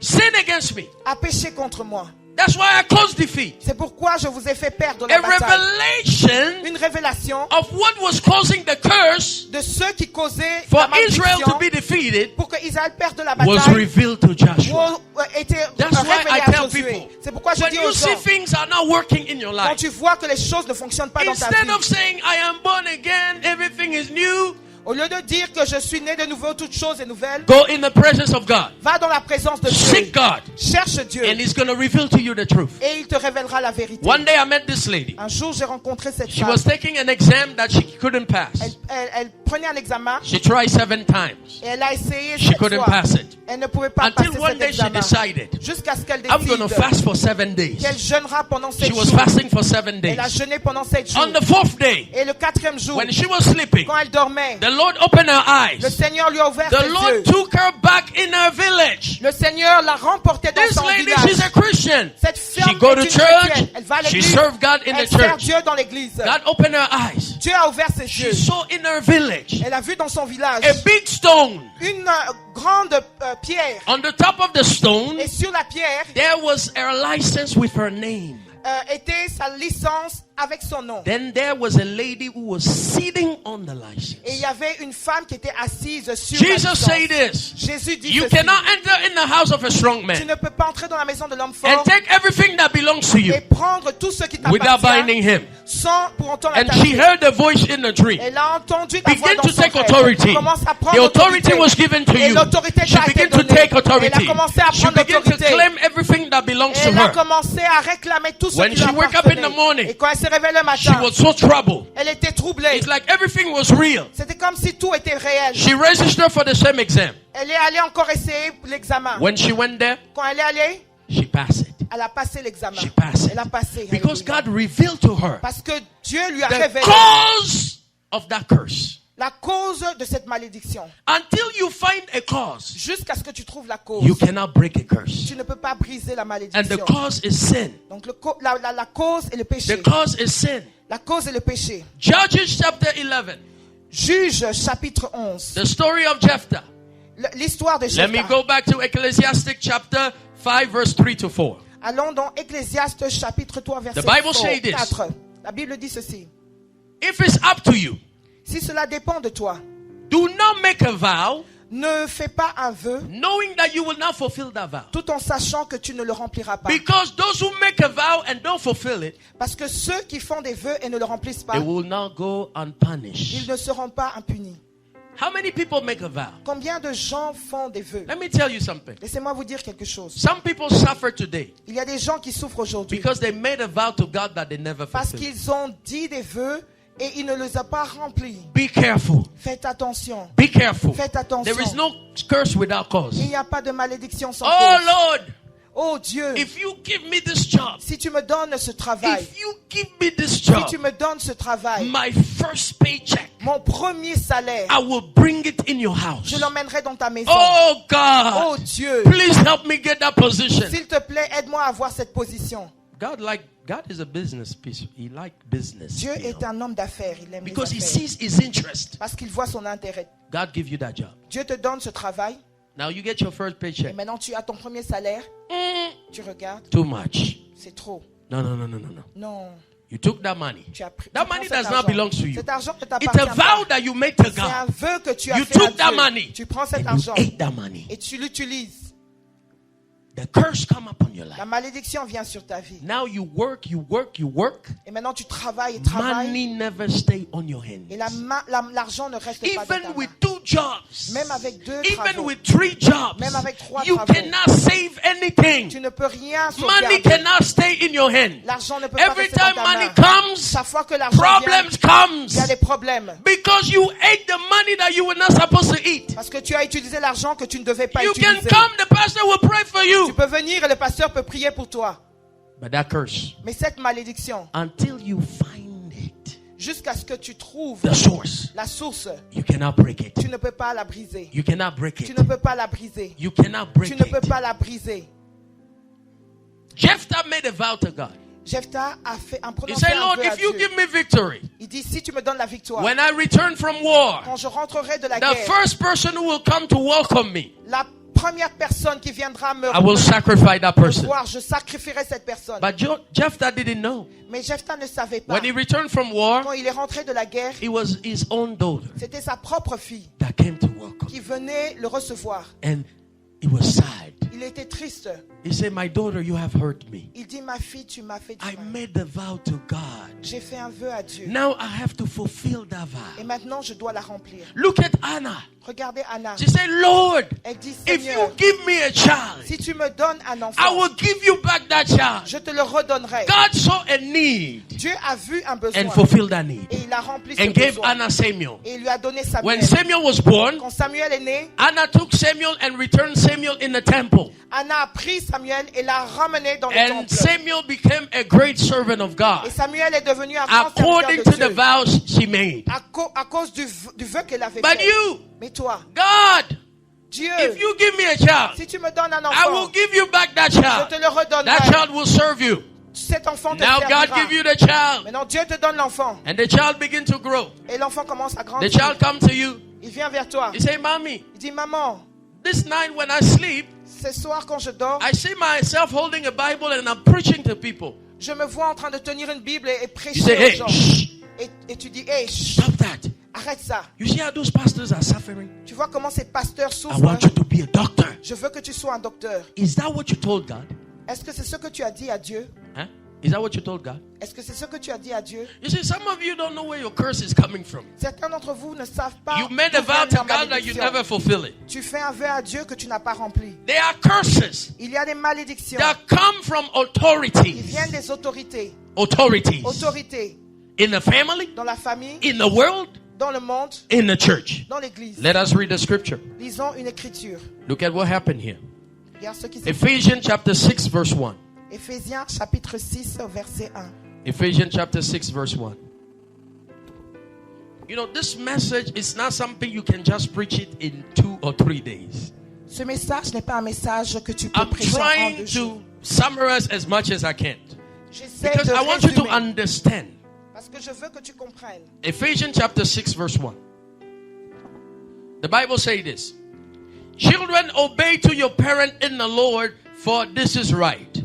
sinned against me. a péché contre moi. That's why I caused defeat. C'est pourquoi je vous ai fait perdre la A bataille. revelation Une révélation of what was causing the curse de ceux qui causaient for la Israel to malédiction be defeated pour que Israël perde la was bataille. revealed to Joshua. Était That's why I révélé à tell Josué. people, C'est pourquoi je when dis you aux see gens, things are not working in your quand life, tu vois que les choses ne fonctionnent pas dans ta instead vie, of saying, I am born again, everything is new, au lieu de dire que je suis né de nouveau, toute chose est nouvelle, go in the presence of God. va dans la présence de Dieu. Seek God. Cherche Dieu And He's going to reveal to you the truth. et il te révélera la vérité. One day I met this lady. Un jour, j'ai rencontré cette She femme. was taking an exam that she couldn't pass. Elle prenait un examen She tried 7 times. et elle a essayé She 7 couldn't fois. pass it. Elle ne pouvait pas Until passer one cet day she examen. decided, Jusqu'à ce qu'elle I'm going to décide fast for 7 days. qu'elle jeûnera pendant 7 She was jours. fasting for 7 Elle a days. jeûné pendant 7 jours. On the 4th day, Et le 4e jour, when she was sleeping, quand elle dormait, the Lord opened her le eyes. Seigneur lui a ouvert The ses Lord yeux. took her back in her village. Le Seigneur l'a remportée dans This son lady, village. she's a Christian. Cette She femme go est to une church. chrétienne. Elle va à She l'église. served God in the Elle sert church. Dieu dans l'église. God opened her eyes. Dieu a ouvert ses She yeux. saw in her village Elle a vu dans son village a big stone. une grande pierre. On the top of the stone, Et sur la pierre there was her license with her name. était sa licence avec son nom. Then there was a lady who was sitting on the license. Et il y avait une femme qui était assise sur Jesus la licence. said this. Jésus dit You ceci. cannot enter in the house of a strong Tu man ne peux pas entrer dans la maison de l'homme and fort take everything that belongs to you et prendre tout ce qui without t'appartient binding him. sans pour autant And she l'attacher. heard the voice in the dream. Elle a entendu la voix Begin dans to son take rêve. authority. Elle commence à The prendre authority was given to Et you. l'autorité She t'a été began to donnée. take Elle a authority. commencé à She prendre began to l'autorité. claim everything that belongs to Elle a her. commencé à réclamer tout ce When qui she lui woke up in the appartenait. morning, Et quand elle s'est réveillée le She matin, was so troubled. elle était troublée. It's like everything was real. C'était comme si tout était réel. She registered for the same exam. Elle est allée encore essayer l'examen. When she went there, Quand elle est allée, she passed it. elle a passé l'examen. She passed Elle a it. passé. Because Alléluia. God revealed to her Parce que Dieu lui a the révélé cause of that curse. la cause de cette malédiction. Until you find a cause, Jusqu'à ce que tu trouves la cause. you cannot break a curse. Tu ne peux pas briser la And the malédiction. cause is sin. Donc la cause est le péché. The cause is sin. La cause est le péché. Judges chapter 11. Juge chapitre 11. The story of Jephthah. L'histoire de Let me Jephthah. go back to Ecclesiastic chapter 5 verse 3 to 4. Allons dans Ecclésiaste chapitre 3 verset The Bible says this. 4. La Bible dit ceci. If it's up to you, Si cela dépend de toi, do not make a vow ne fais pas un vœu knowing that you will not fulfill that vow. tout en sachant que tu ne le rempliras pas. Because those who make a vow and don't fulfill it, Parce que ceux qui font des vœux et ne le remplissent pas, they will not go ils unpunished. ne seront pas impunis. How many people make a vow? Combien de gens font des vœux? Let me tell you something. Laissez-moi vous dire quelque chose. Some people suffer today Il y a des gens qui souffrent aujourd'hui because they made a vow to God that they never parce fulfilled. qu'ils ont dit des vœux et ils ne les ont pas remplis. Be careful. Faites attention. Be careful. Faites attention. There is no curse without cause. Il n'y a pas de malédiction sans Oh cause. Lord, Oh Dieu, if you give me this job, si tu me donnes ce travail, if you give me this si job, tu me donnes ce travail, my first paycheck, mon premier salaire, I will bring it in your house. je l'emmènerai dans ta maison. Oh Oh God, Dieu, please help me get that position. s'il te plaît, aide-moi à avoir cette position. God is a business piece. He like business. Dieu you know. est un homme d'affaires, il aime les Because he affaires. sees his interest. Parce qu'il voit son intérêt. God give you that job. Dieu te donne ce travail Now you get your first et paycheck. maintenant tu as ton premier salaire, tu regardes, Too much. c'est trop. No. Non, You took that money. tu as pris. That tu prends money cet does not argent. belong to you. Cet argent ne It's t'appartient a pas. vow that you made to C'est un God. vœu que tu as You fait à took that Dieu. money Tu prends cet and you argent ate that money. et tu l'utilises. The curse come upon your La life. malédiction vient sur ta vie. Now you work. Et maintenant tu travailles et travailles. Money never stay on your hands. Et l'argent ne reste pas dans ta Even main. with 2 jobs, Même avec 2 even travaux, with 3 jobs, Même avec 3 you travaux. cannot save anything. tu ne peux rien Money sauvegarder. cannot stay in your hand. L'argent ne peut pas Every rester dans time ta money main. comes, Chaque fois que l'argent vient, problems il y a comes des problèmes. because you ate the money that you were not supposed to eat. Parce que tu as utilisé l'argent que tu ne devais pas You can utiliser. come, the pastor will pray for Tu you, peux venir et le pasteur peut prier pour toi. But that curse, Mais cette malédiction, until you find it, jusqu'à ce que tu trouves the source, la source, you cannot break it. tu ne peux pas la briser. You cannot break Tu it. ne peux pas la briser. You cannot break Tu ne peux it. pas la briser. Jephthah made a vow to God. Jephthah a fait un He prononcé said, un Lord, vœu à if you Dieu. give me victory, Il dit, si tu me donnes la victoire, when I return from war, quand je rentrerai de la the guerre, first person who will come to welcome me, la première personne qui viendra me I will sacrifice that person. voir, je sacrifierai cette personne. But Jephthah didn't know. Mais Jephthah ne savait pas. When he returned from war, Quand il est rentré de la guerre, it was his own daughter c'était sa propre fille that came to welcome. qui venait le recevoir. And he was sad. Il était triste. He said, my daughter, you have hurt me. Il dit, ma fille, tu m'as fait du I mal. made the vow to God. J'ai fait un vœu à Dieu. Now I have to fulfill that Et vow. maintenant, je dois la remplir. Look at Anna. Regardez Anna. She said, Lord, Elle dit, if you Seigneur, give me a child, si tu me donnes un I enfant, will give you back that child. je te le redonnerai. God saw a need Dieu a vu un besoin and fulfilled that need et il a rempli ce and gave besoin. Anna Samuel. Et il lui a donné When Samuel. Samuel was born, Quand Samuel est né, Anna took Samuel and returned Samuel in the temple. Anna a pris Samuel et l'a ramené dans le And temple. Samuel became a great servant of Et God Samuel est devenu un grand according serviteur to de the Dieu vows she made. à cause du vœu qu'elle avait But fait. you, Mais toi, God, Dieu, if you give me a child, si tu me donnes un I will enfant, give you back that je child. te le That redonnerai. child will serve you. Cet enfant te Now God servira. give you the child. Maintenant, Dieu te donne l'enfant. And the child begin to grow. Et l'enfant commence à The grandir. child come to you. Il vient vers toi. He say, Mommy, Il dit, maman, this night when I sleep, ce soir quand je dors, I see myself holding a Bible and I'm preaching to people. je me vois en train de tenir une Bible et You prêcher say, aux hey, gens. shh, Et tu dis, hey, chut, stop that. arrête ça. You see how those pastors are suffering? Tu vois comment ces pasteurs I souffrent. want you to be a doctor. Je veux que tu sois un docteur. Is that what you told God? Est-ce que c'est ce que tu as dit à Dieu? Huh? Is that what you told God? Est-ce que c'est ce que tu as dit à Dieu? You see, some of you don't know where your curse is coming from. Certains d'entre vous ne savent pas. You made a d'où vow vient to la God that you malédiction. never fulfill it. Tu fais un vœu à Dieu que tu n'as pas rempli. There are curses Il y a des malédictions that come from qui authorities. viennent des autorités. Authorities Autorités in the family, dans la famille, in the world, dans le monde, in the church. dans l'église. Let us read the scripture. Lisons une écriture. Look at what happened here. Regarde ce qui s'est Ephesians chapter 6 verse 1. Éphésiens chapitre 6 verset 1. Ephesians chapter 6 verse 1. You know, this message is not something you can just preach it in 2 or 3 days. Ce message n'est pas un message que tu peux I'm prêcher en trying 2 jours. to summarize as much as I can. J'essaie Because de I want you to résumer understand. parce que je veux que tu comprennes. Ephesians chapter 6 verse 1. The Bible says this. Children, obey to your parent in the Lord, for this is right.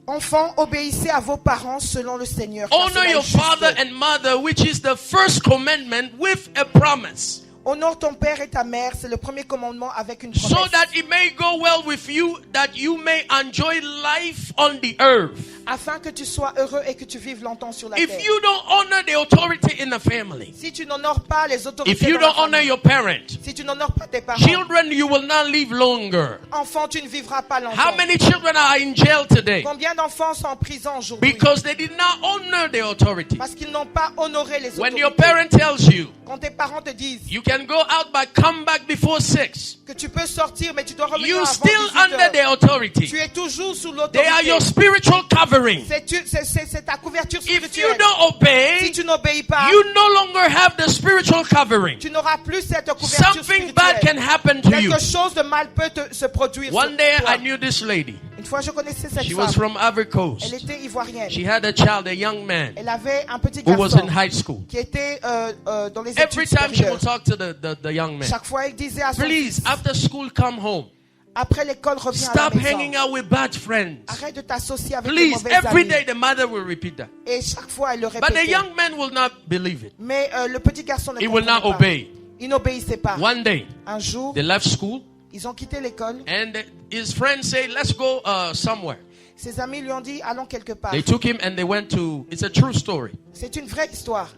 Enfants, obéissez à vos parents selon le Seigneur. car Honor cela est your juste. father and mother, which is the first commandment with a promise, Honore ton père et ta mère, c'est le premier commandement avec une so promesse. that it may go well with you, that you may enjoy life on the earth. Afin que tu sois heureux et que tu vives longtemps sur la If terre. you don't honor the authority in the family, Si tu n'honores pas les autorités if you dans la don't honor famille, your parent, si tu n'honores pas tes parents, children, you will not live longer. enfant, tu ne vivras pas longtemps. How many children are in jail today? Combien d'enfants sont en prison aujourd'hui? Because they did not honor the authority. Parce qu'ils n'ont pas honoré les When autorités. your parent tells you, Quand tes parents te disent you can go out but come back before 6, que tu peux sortir, mais tu dois revenir you avant still 18 under heures. the authority. Tu es toujours sous They are l'autorité. your spiritual covering. C'est ta couverture If you spirituelle. don't Si obey, tu n'obéis pas, you no longer have the spiritual covering. tu n'auras plus cette couverture Something bad can spirituelle. happen to you. Quelque chose de mal peut se produire One sur day toi. I knew this lady. Une fois, je connaissais cette She femme. was from Ivory Elle Coast. était ivoirienne. She had a child, a young man, Elle avait un petit who was garçon in high school. qui était dans les Every études time she supérieures. would talk to the young man, Chaque fois, elle disait à son please, fils, after school, come home. après l'école, reviens à la Stop hanging maison. out with bad friends. Arrête de t'associer avec les Please, mauvais every amis. day the mother will repeat that. Et chaque fois, elle le But the répétait. young man will not believe it. Mais le petit garçon ne He will comprenait not pas. obey. Il n'obéissait pas. One day, Un jour, they left school ils ont quitté l'école. and his friends say, let's go somewhere. Ses amis lui ont dit, allons quelque part. They took him and they went to, it's a true story. C'est une vraie histoire.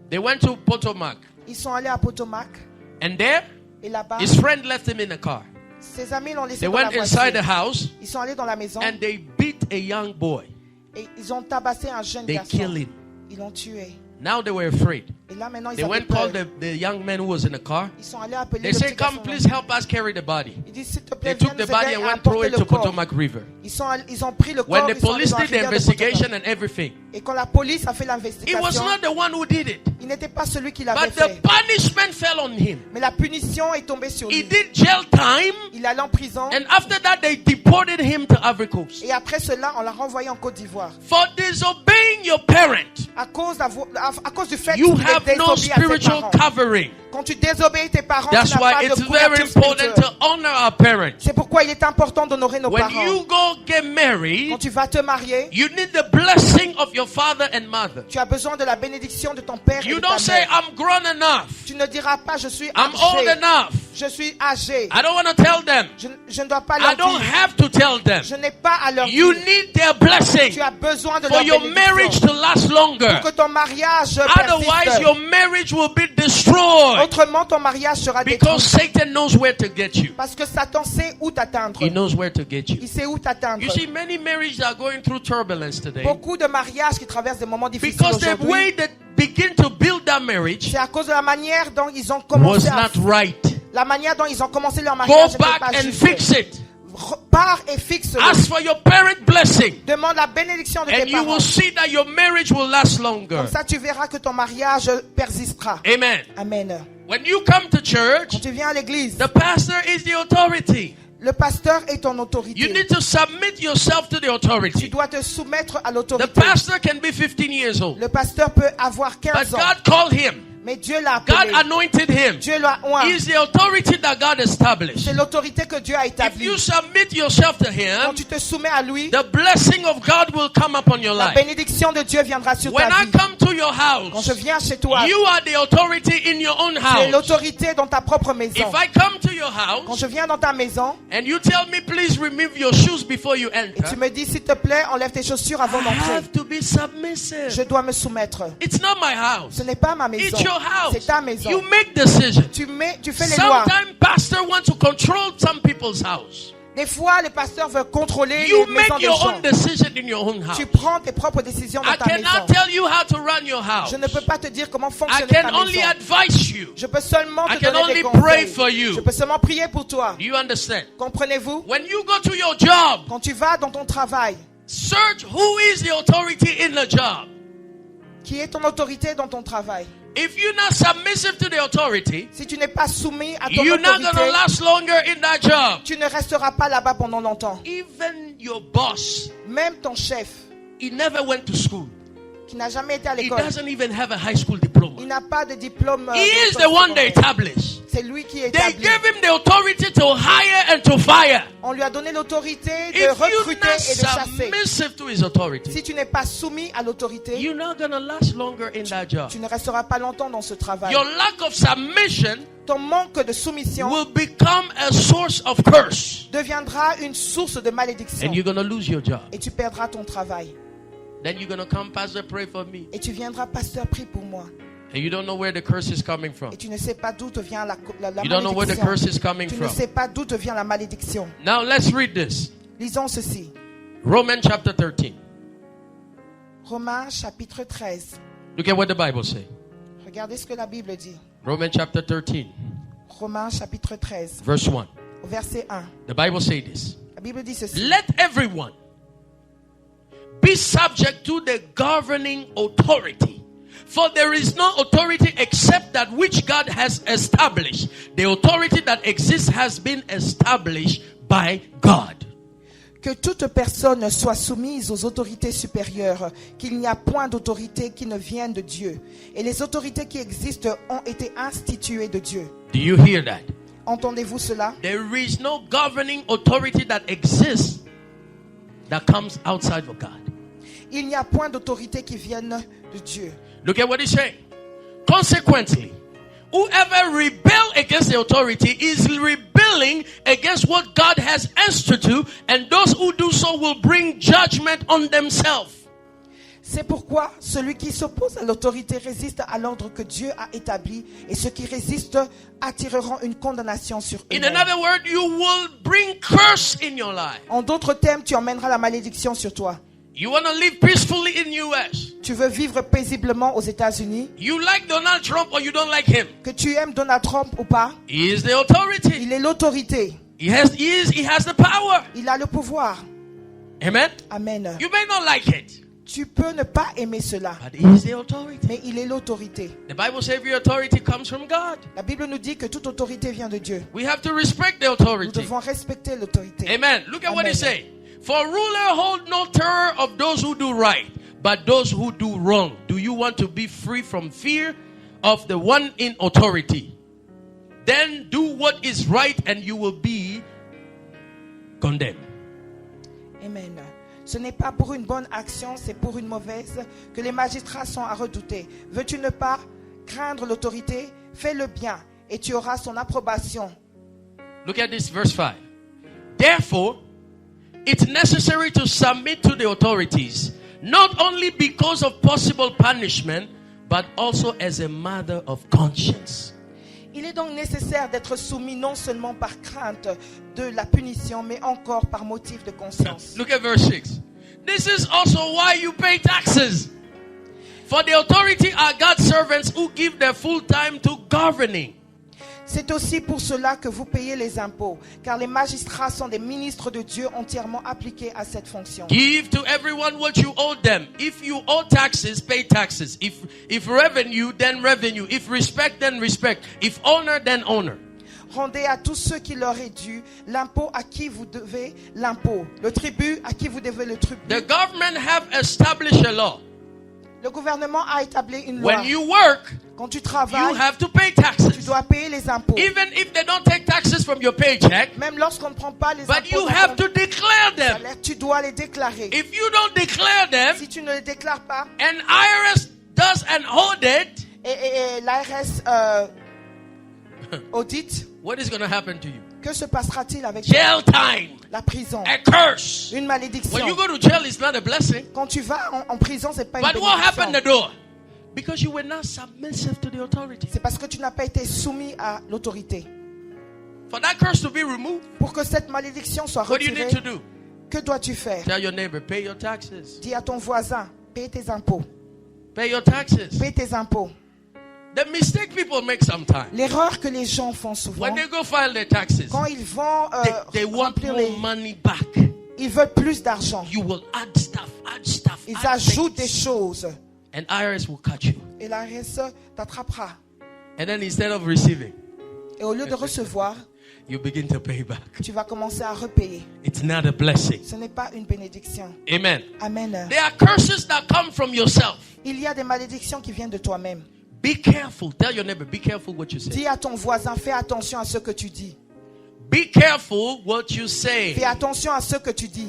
They went to Potomac. Ils sont allés à Potomac. And there, Et là-bas, his friend left him in a car. ses amis l'ont laissé They dans la went inside the voiture. house Ils sont allés dans la maison and they beat a young boy. et ils ont tabassé un jeune They garçon. killed him. Ils l'ont tué. Now they were afraid. Et là, maintenant, ils They avaient went peur. called the young man who was in the car. Ils sont allés appeler They le said, petit come, garçon. please help us carry the body. Ils disent, s'il te They plaît, viens took nous the body aider and à went throw apporter it le to corps. Potomac River. Ils ont pris le corps, When the ils sont allés police dans la did the rivière de investigation Potomac. and everything, Et quand la police a fait it was l'investigation, not the one who did it. il n'était pas celui qui l'avait But the fait. punishment fell on him. Mais la punition est tombée sur He lui. did jail time, Il allait en prison. and after that they deported him to Ivory Coast. Et après cela, on l'a renvoyé en Côte d'Ivoire. For disobeying your parent, À cause du fait you qu'il have est no désobéi à ses spiritual parents. covering. Quand tu désobéis tes parents, That's tu n'as why pas it's de very couverture important spirituelle. to honor our parents. C'est pourquoi il est important d'honorer nos When parents. you go get Quand married, tu vas te marier, you need the blessing of your father and mother. tu as besoin de la bénédiction de ton père et You de ta don't say, mère. I'm grown enough. Tu ne diras pas, je suis I'm old âgé. enough. Je suis âgé. I don't want to tell them. Je ne dois pas I leur don't dire. have to tell them. Je n'ai pas à leur You dire. need their blessing Tu as besoin de for leur your marriage bénédiction to last longer. pour que ton mariage Otherwise, persiste. your marriage will be destroyed Autrement, ton mariage sera because détruit. Satan knows where to get you. Parce que Satan sait où t'atteindre. He knows where to get you. Il sait où t'atteindre. You see, many marriages are going through turbulence today Beaucoup de mariages qui traversent des moments difficiles because the aujourd'hui. way that begin to build that marriage C'est à cause de la manière dont ils ont was commencé à, not right. la manière dont ils ont commencé leur Go mariage n'était back pas and juste. fix it. Pars et fixe-le. Ask for your parent blessing, Demande la bénédiction de and tes you parents. will see that your marriage will last longer. Comme ça, tu verras que ton mariage persistera. Amen. Amen. When you come to church, Quand tu viens à l'église, the pastor is the authority. le pasteur est ton You autorité. need to submit yourself to the Tu authority. dois te soumettre à The l'autorité. pastor can be 15 years old, Le pasteur peut avoir but 15 ans, God called him. mais Dieu l'a God appelé. anointed him. Dieu l'a oint. He is the authority that God established. C'est l'autorité que Dieu a If établie. you submit yourself to Quand him, tu te soumets à lui, the blessing of God will come upon your la life. bénédiction de Dieu viendra sur When ta I vie. come to your Quand je house, viens chez toi, you are the authority in your own tu es house. l'autorité dans ta propre maison. If I come to your Quand house je viens dans ta maison and you tell me, please remove your shoes before you et tu enter, me dis, s'il te plaît, enlève tes chaussures I avant d'entrer, have to be submissive. je dois me soumettre. It's not my house. Ce n'est pas ma maison, It's your house. c'est ta maison. You make decisions. Tu fais les lois. Sometimes pastor wants to control some people's house. Des fois, les pasteurs veulent contrôler You les maisons make des your gens. own decision in your own house. Tu prends tes propres décisions dans I ta maison. cannot tell you how to run your house. Je ne peux pas te dire comment I fonctionner ta can maison. only advise you. Je peux seulement I te can donner des only pray conseils. for you. Je peux seulement prier pour toi. Do you understand? Comprenez-vous? When you go to your job, Quand tu vas dans ton travail, search who is the authority in the job. qui est ton autorité dans ton travail? If you're not submissive to the authority, Si tu n'es pas soumis à ton you're not going to autorité, last longer in that job. tu ne resteras pas là-bas pendant longtemps. Even your boss, Même ton chef, he never went to school. qui n'a jamais été à He l'école, doesn't even have a high school diploma. il n'a pas de diplôme. He is the one they established. C'est lui qui est They établi. gave him the authority to hire and to fire. On lui a donné l'autorité de If you're recruter not et de chasser. submissive to his authority, Si tu n'es pas soumis à l'autorité, you're not going to last longer in that job. tu ne resteras pas longtemps dans ce travail. Your lack of submission Ton manque de soumission will become a source of curse. deviendra une source de malédiction. And you're going to lose your job. Et tu perdras ton travail. Then you're going to come, Pastor, pray for me. Et tu viendras, pasteur, prie pour moi. And you don't know where the curse is coming from. Et tu ne sais pas d'où te vient la You don't know where the curse malédiction. is coming Tu ne from. sais pas d'où te vient la malédiction. Now let's read this. Lisons ceci. Romans chapter 13. Romains chapitre 13. Look at what the Bible says. Regardez ce que la Bible dit. Romans chapter 13, Romains chapitre 13, verse 1. au verset 1. The Bible says this. La Bible dit ceci. Let everyone be subject to the governing authority. For there is no authority except that which God has established. The authority that exists has been established by God. Que toute personne soit soumise aux autorités supérieures, qu'il n'y a point d'autorité qui ne vienne de Dieu. Et les autorités qui existent ont été instituées de Dieu. Do you hear that? Entendez-vous cela? There is no governing authority that exists that comes outside of God. Il n'y a point d'autorité qui vienne de Dieu. Look at what he's saying. Consequently, whoever rebel against the authority is rebelling against what God has instituted, and those who do so will bring judgment on themselves. C'est pourquoi celui qui s'oppose à l'autorité résiste à l'ordre que Dieu a établi, et ceux qui résistent attireront une condamnation sur In eux-mêmes. another word, you will bring curse in your life. En d'autres termes, tu emmèneras la malédiction sur toi. You want to live peacefully in US. Tu veux vivre paisiblement aux États-Unis? You like Donald Trump or you don't like him? Que tu aimes Donald Trump ou pas? He is the authority. Il est l'autorité. He has the power. Il a le pouvoir. Amen. Amen. You may not like it, Tu peux ne pas aimer cela, but he is the authority. mais il est l'autorité. The Bible says every authority comes from God. La Bible nous dit que toute autorité vient de Dieu. We have to respect the Nous authority. devons respecter l'autorité. Amen. Look at what Amen. he say. For ruler hold no terror of those who do right, but those who do wrong. Do you want to be free from fear of the one in authority? Then do what is right and you will be condemned. Amen. Ce n'est pas pour une bonne action, c'est pour une mauvaise que les magistrats sont à redouter. Veux-tu ne pas craindre l'autorité? Fais le bien et tu auras son approbation. Look at this verse 5. Therefore, it's necessary to submit to the authorities, not only because of possible punishment, but also as a matter of conscience. Il est donc nécessaire d'être soumis non seulement par crainte de la punition, mais encore par motif de conscience. Look at verse 6. This is also why you pay taxes. For the authority are God's servants who give their full time to governing. C'est aussi pour cela que vous payez les impôts, car les magistrats sont des ministres de Dieu entièrement appliqués à cette fonction. Give to everyone what you owe them. If you owe taxes, pay taxes. If revenue, then revenue. If respect, then respect. If honor, then honor. Rendez à tous ceux qui leur est dû l'impôt à qui vous devez l'impôt, le tribut à qui vous devez le tribut. The government have established a law. Le gouvernement a établi une loi. When you work, Quand tu you travailles, have to pay tu taxes. dois payer les impôts. Even if they don't take taxes from your paycheck, Même lorsqu'on ne prend pas les but impôts you dans have ton to declare them. salaire, tu dois les déclarer. If you don't declare them, Si tu ne les déclares pas, and IRS does an audit, et l'ARS audite, what is going to happen to you? que se passera-t-il avec toi? Jail time, La prison, a curse. une malédiction. When you go to jail, it's not a blessing. Quand tu vas en prison, c'est pas une But what happened bénédiction. the door? Because you were not submissive to the authority. C'est parce que tu n'as pas été soumis à l'autorité. For that curse to be removed, Pour que cette malédiction soit what do you need to retirée, do? que dois-tu faire? Tell your neighbor, pay your taxes. Dis à ton voisin, paye tes impôts. Pay your taxes. Paye tes impôts. The mistake people make sometimes, L'erreur que les gens font souvent, when they go file their taxes, quand ils vont they want remplir more les... money back. Ils veulent plus d'argent. You will add stuff, Ils add ajoutent des things, choses. and IRS will cut you. Et l'ARS t'attrapera. And then instead of receiving, Et au lieu de recevoir, you begin to pay back. tu vas commencer à repayer. It's not a blessing. Ce n'est pas une bénédiction. Amen. Amen. There are curses that come from yourself. Il y a des malédictions qui viennent de toi-même. Be careful. Tell your neighbor, be careful what you say. Dis à ton voisin, fais attention à ce que tu dis. Be careful what you say. Fais attention à ce que tu dis.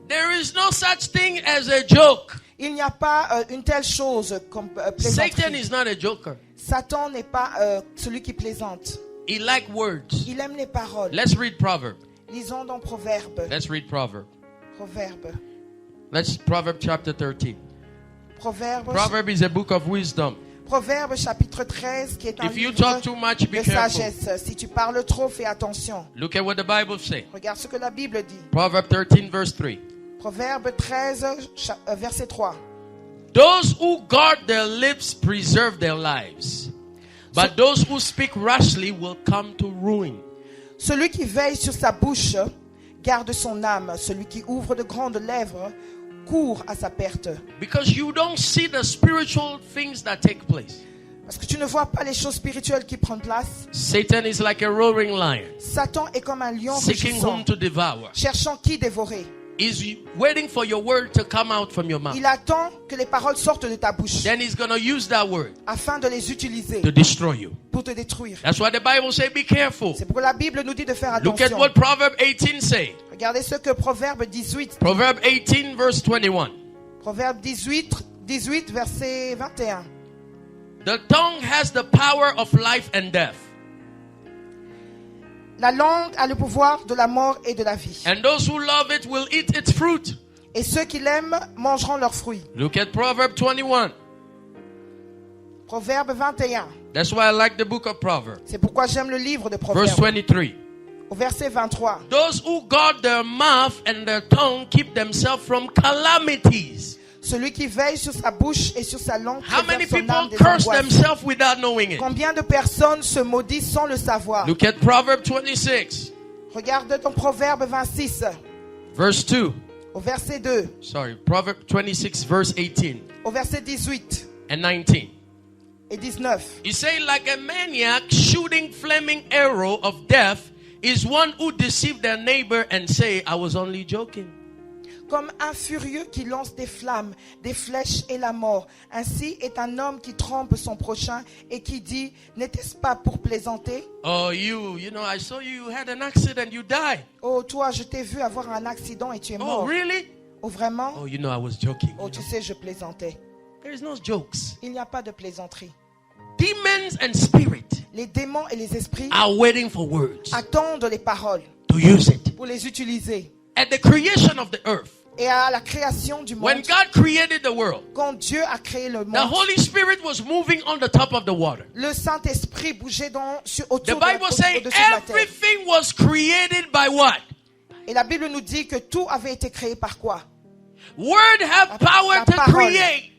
There is no such thing as a joke. Il n'y a pas une telle chose comme Satan plaisanterie. is not a joker. Satan n'est pas celui qui plaisante. He likes words. Il aime les paroles. Let's read Proverb. Lisons dans Proverbe. Let's read Proverb. Proverbe. Let's Proverb chapter 13. Proverbe. Proverb is a book of wisdom. Proverbe chapitre 13 qui est un If you livre talk too much, be de careful. sagesse. Si tu parles trop, fais attention. Look at what the Bible says. Regarde ce que la Bible dit. Proverb 13 verse 3. Proverbe 13 verset 3. Those who guard their lips preserve their lives, but those who speak rashly will come to ruin. Celui qui veille sur sa bouche garde son âme. Celui qui ouvre de grandes lèvres court à sa perte. Because you don't see the spiritual things that take place. Parce que tu ne vois pas les choses spirituelles qui prennent place. Satan is like a roaring lion, Satan est comme un lion seeking rugissant, whom to devour. cherchant qui dévorer. He's waiting for your word to come out from your mouth. Il attend que les paroles sortent de ta bouche Then he's going to use that word afin de les utiliser to destroy you. pour te détruire. That's why the Bible says be careful. C'est pourquoi la Bible nous dit de faire Look at attention. what Proverb 18 say. Regardez ce que Proverbe 18, Proverb 18 verse 21. Proverbe 18 verset 21. The tongue has the power of life and death. La langue a le pouvoir de la mort et de la vie. And those who love it will eat its fruit. Et ceux qui l'aiment mangeront leurs fruits. Look at Proverb 21. Proverbe 21. That's why I like the book of Proverbs. C'est pourquoi j'aime le livre de Verse Proverbes. 23. Au verset 23. Those who guard their mouth and their tongue keep themselves from calamities. Celui qui veille sur sa bouche et sur sa langue How many préserve son âme people des curse angoisses. themselves without knowing it? Combien de personnes se maudissent sans le savoir? Look at Proverbs 26, Regarde ton Proverbe 26, verse 2. au verset 2, Sorry, Proverbs 26, verse 18 au verset 18 and 19. et 19. You say, like a maniac shooting flaming arrow of death is one who deceived their neighbor and say, I was only joking. Comme un furieux qui lance des flammes, des flèches et la mort. Ainsi est un homme qui trompe son prochain et qui dit, n'était-ce pas pour plaisanter? Oh, you know, I saw you had an accident, you died. Oh, toi, je t'ai vu avoir un accident et tu es Oh, mort. really? Oh, vraiment? Oh, you know, I was joking. Oh, tu sais, je plaisantais. There is no jokes. Il n'y a pas de plaisanterie. Demons and spirit Les démons et les esprits are waiting for words attendent les paroles to use it. pour les utiliser. At the creation of the earth, Et à la création du when monde, God created the world, quand Dieu a créé le the monde, Holy Spirit was moving on the top of the water. le Saint-Esprit bougeait The autour Bible says au-dessus de la terre. everything was created by what? Et la Bible nous dit que tout avait été créé par quoi? Word have power la to parole. create.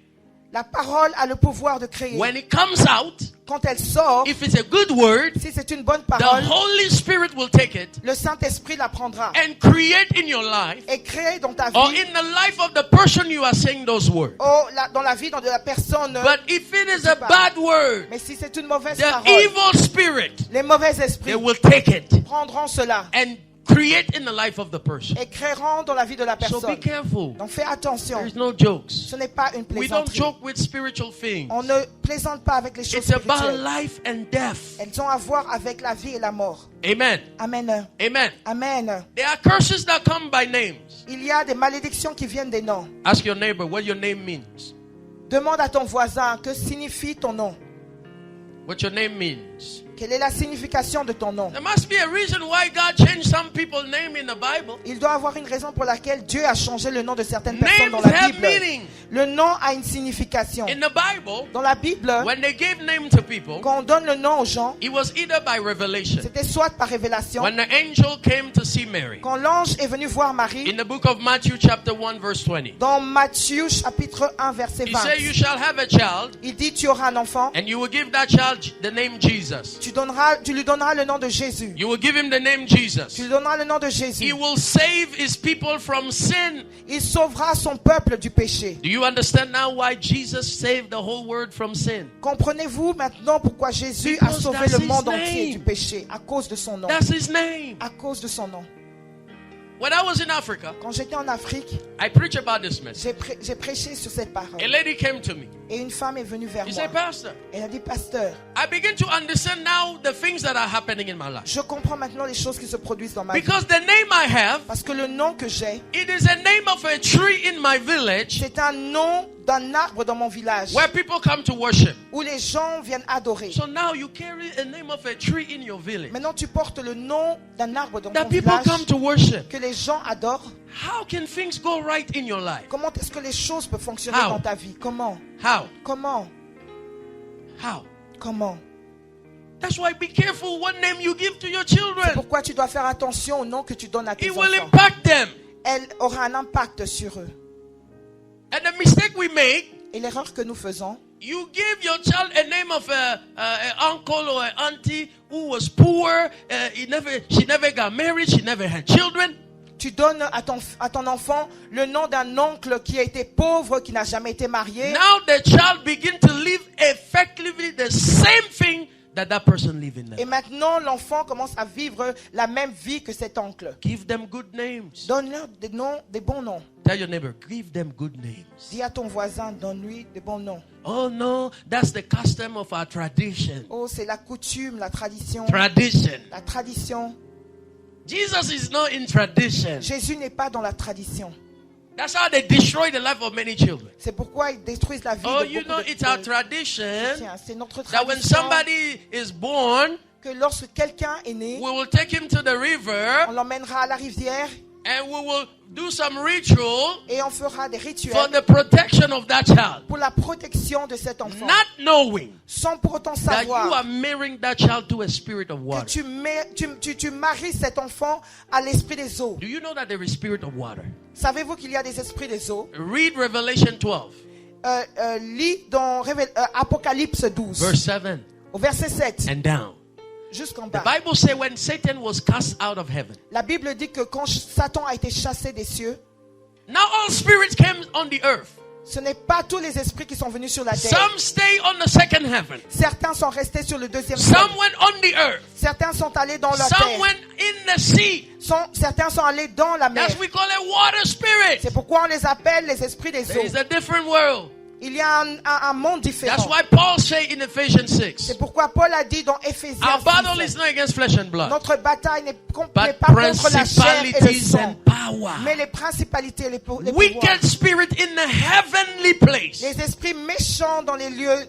La parole a le pouvoir de créer. When it comes out, Quand elle sort, if it's a good word, si c'est une bonne the parole, Holy Spirit will take it le Saint-Esprit la prendra and create in your life et créer dans ta or vie, in the life of the person you are saying those words. dans la vie de la personne. But if it is a bad word, Mais si c'est une mauvaise the parole, evil spirit, les mauvais they esprits will take it prendront cela and create in the life of the person. et créeront dans la vie de la So be personne. careful. Donc fais attention. There's no jokes. Ce n'est pas une We don't plaisanterie. joke with spiritual things. On ne plaisante pas avec les choses It's about spirituelles. life and death. Elles ont à voir avec la vie et la mort. Amen. Amen. Amen. Amen. There are curses that come by names. Il y a des malédictions qui viennent des noms. Ask your neighbor what your name means. Demande à ton voisin que signifie ton nom. What your name means. Quelle est la signification de ton nom? There must be a reason why God changed some people's name in the Bible. Il doit avoir une raison pour laquelle Dieu a changé le nom de certaines personnes dans Names la have Bible. meaning. Le nom a une signification. In the Bible, Dans la Bible, when they gave name to people, quand on donne le nom aux gens, it was either by revelation. c'était soit par révélation. When the angel came to see Mary, Quand l'ange est venu voir Marie, in the book of Matthew chapter 1 verse 20, dans Matthieu chapitre 1 verset he 20, said, you shall have a child, il dit tu auras un enfant, and you will give that child the name Jesus. tu lui donneras le nom de Jésus. You will give him the name Jesus. Tu lui donneras le nom de He Jésus. will save his people from sin. Il sauvera son peuple du péché. Do you understand now why Jesus saved the whole world from sin? Comprenez-vous maintenant pourquoi Jésus a Because sauvé that's le his monde name. entier du péché? À cause de son nom. That's his name. À cause de son nom. When I was in Africa, Quand j'étais en Afrique, I preached about this message. j'ai prêché sur cette parole. A lady came to me. Et une femme est venue vers She moi. said, Pastor, Elle a dit, pasteur, I begin to understand now the things that are happening in my life. je comprends maintenant les choses qui se produisent dans ma vie. Because the name I have, Parce que le nom que j'ai, it is a name of a tree in my village c'est un nom d'un arbre dans mon village where people come to worship. où les gens viennent adorer. So now you carry a name of a tree in your village Maintenant, tu portes le nom d'un arbre dans that ton people village come to worship. que les gens adorent. How can things go right in your life? Comment est-ce que les choses peuvent fonctionner How? dans ta vie? Comment? How? Comment? How? Comment? That's why be careful what name you give to your C'est children. pourquoi tu dois faire attention au nom que tu donnes à tes It will enfants. impact them. Elle aura un impact sur eux. And the mistake we make, Et l'erreur que nous faisons, you give your child a name of a uncle or an auntie who was poor. She never got married. She never had children. tu donnes à ton enfant le nom d'un oncle qui a été pauvre, qui n'a jamais été marié. Now the child begin to live effectively the same thing that person live in. Et maintenant, l'enfant commence à vivre la même vie que cet oncle. Give them good names. Donne-leur des noms, des bons noms. Tell your neighbor, give them good names. Dis à ton voisin, donne-lui des bons noms. Oh no, that's the custom of our tradition. Oh, c'est la coutume, la tradition. Tradition. La tradition. Jesus is not in tradition. Jésus n'est pas dans la tradition. That's how they destroy the life of many children. C'est pourquoi ils détruisent la vie Oh, de you beaucoup know, de it's our chrétiens. tradition C'est notre that when tradition somebody is born, que lorsque quelqu'un est né, we will take him to the river on l'emmènera à la rivière and we will do some ritual et on fera des for rituels the protection of that child, pour la protection de cet enfant. not knowing Sans pour autant that you are savoir marrying that child to a spirit of que water. tu maries cet enfant à l'esprit des eaux. Do you know that there is spirit of water? Savez-vous qu'il y a des esprits des eaux? Read Revelation 12, Lis dans Apocalypse 12, verse 7 au verset 7, and down. jusqu'en The bas. Bible says when Satan was cast out of heaven, La Bible dit que quand Satan a été chassé des cieux, now all spirits came on the earth. ce n'est pas tous les esprits qui sont venus sur la terre. Some stay on the second heaven. Certains sont restés sur le deuxième ciel. Some went on the earth. Certains sont allés dans la Some terre. went in the sea. Certains sont allés dans la mer. That's we call it water spirit. C'est pourquoi on les appelle les esprits des There is eaux. a different world. Il y a un monde différent. That's why Paul said in Ephesians 6, C'est pourquoi Paul a dit dans Éphésiens our battle 6, is not against flesh and blood, notre bataille n'est but pas contre la chair et le principalities sang, and power. mais les principalités, les pouvoirs, Wicked spirit in the heavenly place. les esprits méchants dans les lieux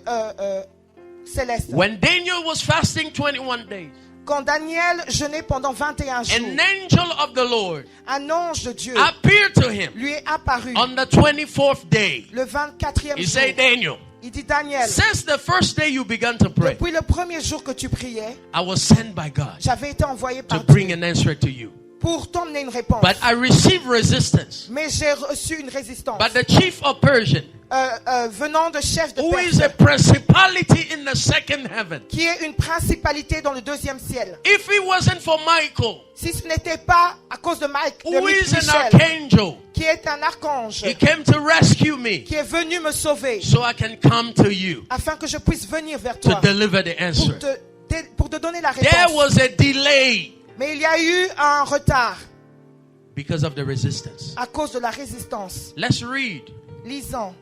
célestes. When Daniel was fasting 21 days, Quand Daniel jeûnait pendant 21 jours, an angel of the Lord un ange de Dieu appeared to him lui est apparu on the 24th day. le 24e He jour. said, Daniel, Il dit, Daniel, since the first day you began to pray, depuis le premier jour que tu priais, I was sent by God j'avais été envoyé to par bring Dieu an answer to you. pour t'emmener une réponse. But I received resistance. Mais j'ai reçu une résistance But the chief of Persia, venant de chef de who is a Perse, principality in the second heaven, qui est une principalité dans le deuxième ciel. if it wasn't for Michael, Si ce n'était pas à cause de who is an Michel, archangel, qui est un archange, he came to rescue me qui est venu me sauver, so I can come to you afin que je puisse venir vers to toi deliver the answer. pour te donner la There réponse. was a delay Mais il y a eu un retard because of the resistance. à cause de la résistance. Let's read Lisons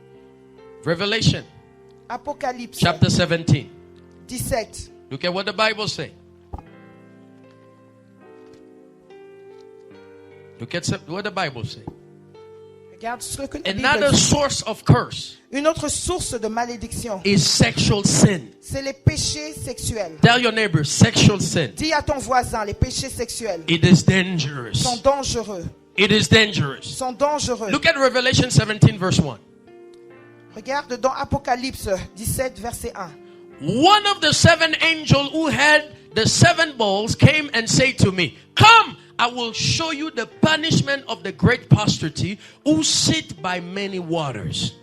Revelation Apocalypse chapter 17. 17. Look at what the Bible says. Look at what the Bible says. Regarde ce que la Bible Another dit. source of curse Une autre source de malédiction, is sexual sin. c'est les péchés sexuels. Tell your neighbor, sexual sin. Dis à ton voisin, les péchés sexuels It is dangerous. sont dangereux. It is dangerous. Sont dangereux. Look at Revelation 17 verse 1. Regarde dans Apocalypse 17, verset 1. One of the seven angels who had the seven bowls came and said to me, come, I will show you the punishment of the great posterity who sit by many waters.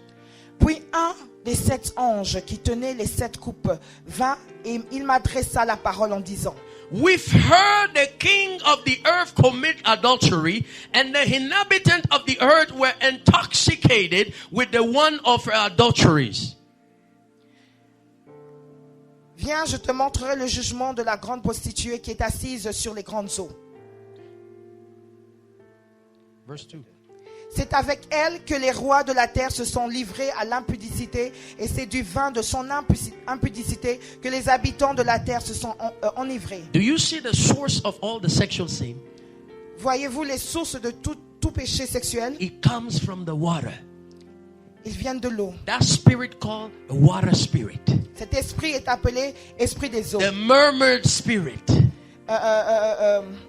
Puis un des 7 anges qui tenait les 7 coupes vint et il m'adressa la parole en disant, We've heard the king of the earth commit adultery, and the inhabitants of the earth were intoxicated with the one of her adulteries. viens, je te montrerai le jugement de la grande prostituée qui est assise sur les grandes eaux. Verse 2. C'est avec elle que les rois de la terre se sont livrés à l'impudicité, et c'est du vin de son impudicité que les habitants de la terre se sont enivrés. Do you see the source of all the sexual sin? Voyez-vous les sources de tout péché sexuel? It comes from the water. Ils viennent de l'eau. That spirit called the water spirit. Cet esprit est appelé esprit des eaux. The murmured spirit.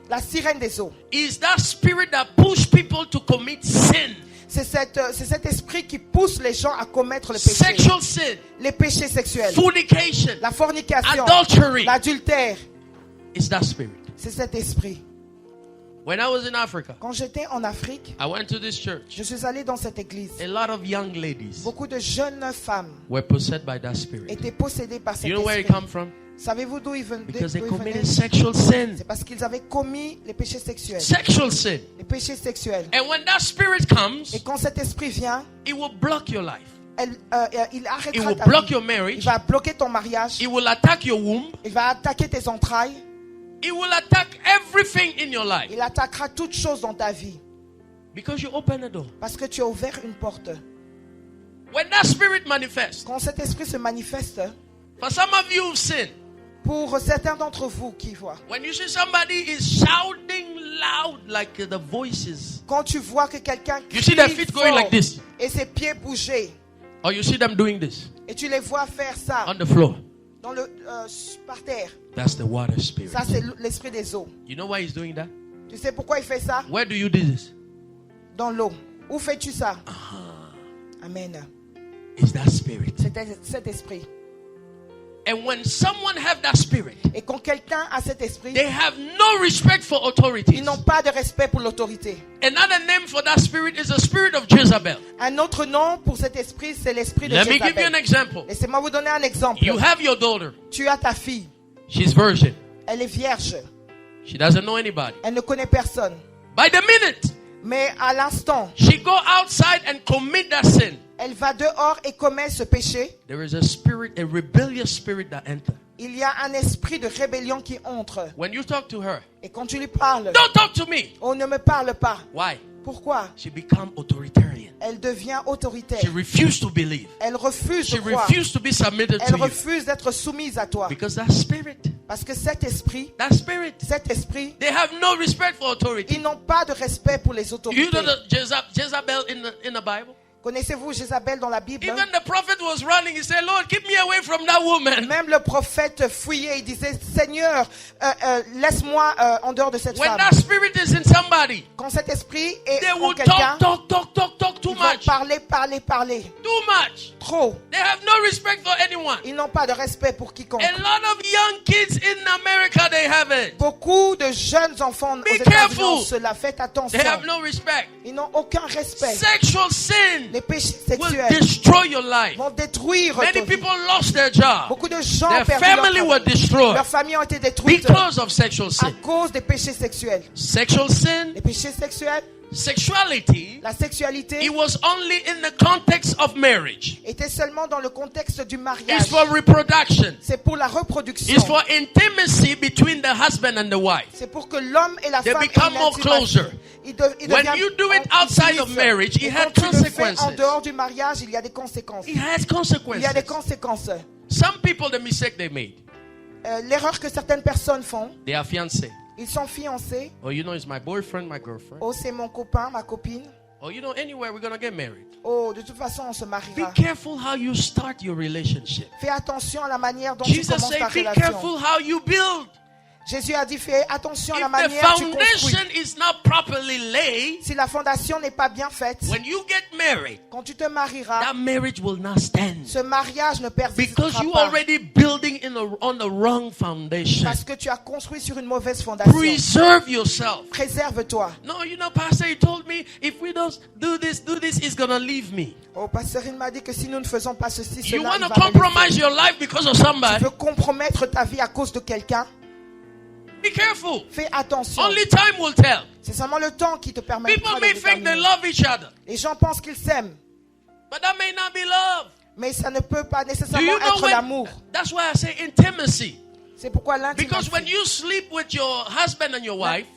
La sirène des eaux. Is that spirit that pushes people to commit sin. C'est cet esprit qui pousse les gens à commettre le péché. Sexual sin. Les péchés sexuels. Fornication. La fornication. Adultery. L'adultère. It's that spirit. C'est cet esprit. When I was in Africa, Quand j'étais en Afrique, I went to this church. je suis allé dans cette église. A lot of young ladies Beaucoup de jeunes femmes were possessed by that spirit. étaient possédées par cet You know where it esprit. come from? Savez-vous d'où ils venaient? Because they committed sexual sin. C'est parce qu'ils avaient commis les péchés sexuels. Sexual sin. Les péchés sexuels. And when that spirit comes, Et quand cet esprit vient, it will block your life. il It arrêtera will ta block vie. your Il marriage. va bloquer ton mariage. It will attack your womb. Il va attaquer tes entrailles. It will attack everything in your life. Il attaquera toutes choses dans ta vie. Because you open a door. Parce que tu as ouvert une porte. When that spirit manifests, Quand cet esprit se manifeste, for some of you who've sinned, pour certains d'entre vous qui voient, when you see somebody is shouting loud like the voices, quand tu vois que quelqu'un you see their crie feet going fort like this, et ses pieds bouger, or you see them doing this et tu les vois faire ça on the floor, dans par terre, that's the water spirit. ça c'est l'esprit des eaux. You know why he's doing that? Tu sais pourquoi il fait ça? Where do you do this? Dans l'eau. Où fais-tu ça? Amen. It's that spirit. C'est cet esprit. And when someone have that spirit, Et quand quelqu'un a cet esprit, they have no respect for ils authorities. n'ont pas de respect pour l'autorité. Another name for that spirit is the spirit of Jezebel. Un autre nom pour cet esprit, c'est l'esprit de Let me give you an Jézabel. example. Laissez-moi vous donner un exemple. You have your daughter. Tu as ta fille, She's virgin. elle est vierge, She doesn't know anybody. elle ne connaît personne. By the minute Mais à l'instant, she go outside and commit that sin, elle va dehors et commet ce péché, there is a spirit, a rebellious spirit that enter. il y a un esprit de rébellion qui entre. When you talk to her, Et quand tu lui parles, don't talk to me. on ne me parle pas. Why? Pourquoi? She become authoritarian. Elle devient autoritaire. She refused to believe. Elle refuse She de croire. refused to be submitted Elle to you. refuse d'être soumise à toi. Because that spirit, Parce que cet esprit, they have no respect for authority. ils n'ont pas de respect pour les You autorités. know the Jezebel in the Bible? Connaissez-vous Jézabel dans la Bible? Even the prophet was running. He said, Lord, keep me away from that woman. Même le prophète fuyait. Il disait, Seigneur, laisse-moi en dehors de cette When femme. that spirit is in somebody, Quand cet esprit est they en will quelqu'un, talk too ils vont much. parler. Too much. Trop. They have no respect for anyone. Ils n'ont pas de respect pour quiconque. A lot of young kids in America, they have it. Beaucoup de jeunes enfants aux Be États-Unis careful. ont cela. Faites attention. They have no respect. Ils n'ont aucun respect. Sexual sin Les péchés will sexuels destroy your life. vont détruire Many ta vie. people lost their job. Beaucoup de gens Their ont perdu family leur were famille. destroyed Leurs familles ont été détruites because of sexual à sin. cause des péchés sexuels. Sexual sin, Les péchés sexuels, sexuality, la sexualité it was only in the context of marriage. était seulement dans le contexte du It's mariage. for reproduction. C'est pour la reproduction. It's for intimacy between the husband and the wife. C'est pour que l'homme et la They femme aient become une more intimation. closer. Ils When you do it outside of marriage, it Et had quand tu le fais en consequences. dehors du mariage, il y a des conséquences. It has Il y a des consequences. conséquences. Some people, the mistake they made, L'erreur que certaines personnes font, they are fiancés. ils sont fiancés. Oh, you know, it's my boyfriend, my girlfriend. Oh, c'est mon copain, ma copine. Oh, you know, anywhere we're going to get married. Oh, de toute façon, on se Be mariera. careful how you start your relationship. Fais attention à la manière dont tu Jesus commences ta said, be relation. careful how you build. Jésus a dit, fais attention à la If the manière dont tu foundation construis. is not properly laid, Si la fondation n'est pas bien faite, when you get married, quand tu te marieras, that marriage will not stand. ce mariage ne persistera Because you pas. already building on the wrong foundation. Parce que tu as construit sur une mauvaise fondation. Preserve yourself. Préserve-toi. No, you know, Pastor, he told me if we don't do this, he's gonna leave me. Oh, pasteur, il m'a dit que si nous ne faisons pas ceci, You cela, want il to va me compromise laisser. your life because of Tu somebody? veux compromettre ta vie à cause de quelqu'un? Be careful. Fais attention. Only time will tell. C'est seulement le temps qui te permettra People de may think they déterminer. love each other, Les gens pensent qu'ils s'aiment, but that may not be love. mais ça ne peut pas Do nécessairement you know être when? l'amour. That's why I say intimacy. C'est pourquoi Because when l'intimité, you sleep with your husband and your wife,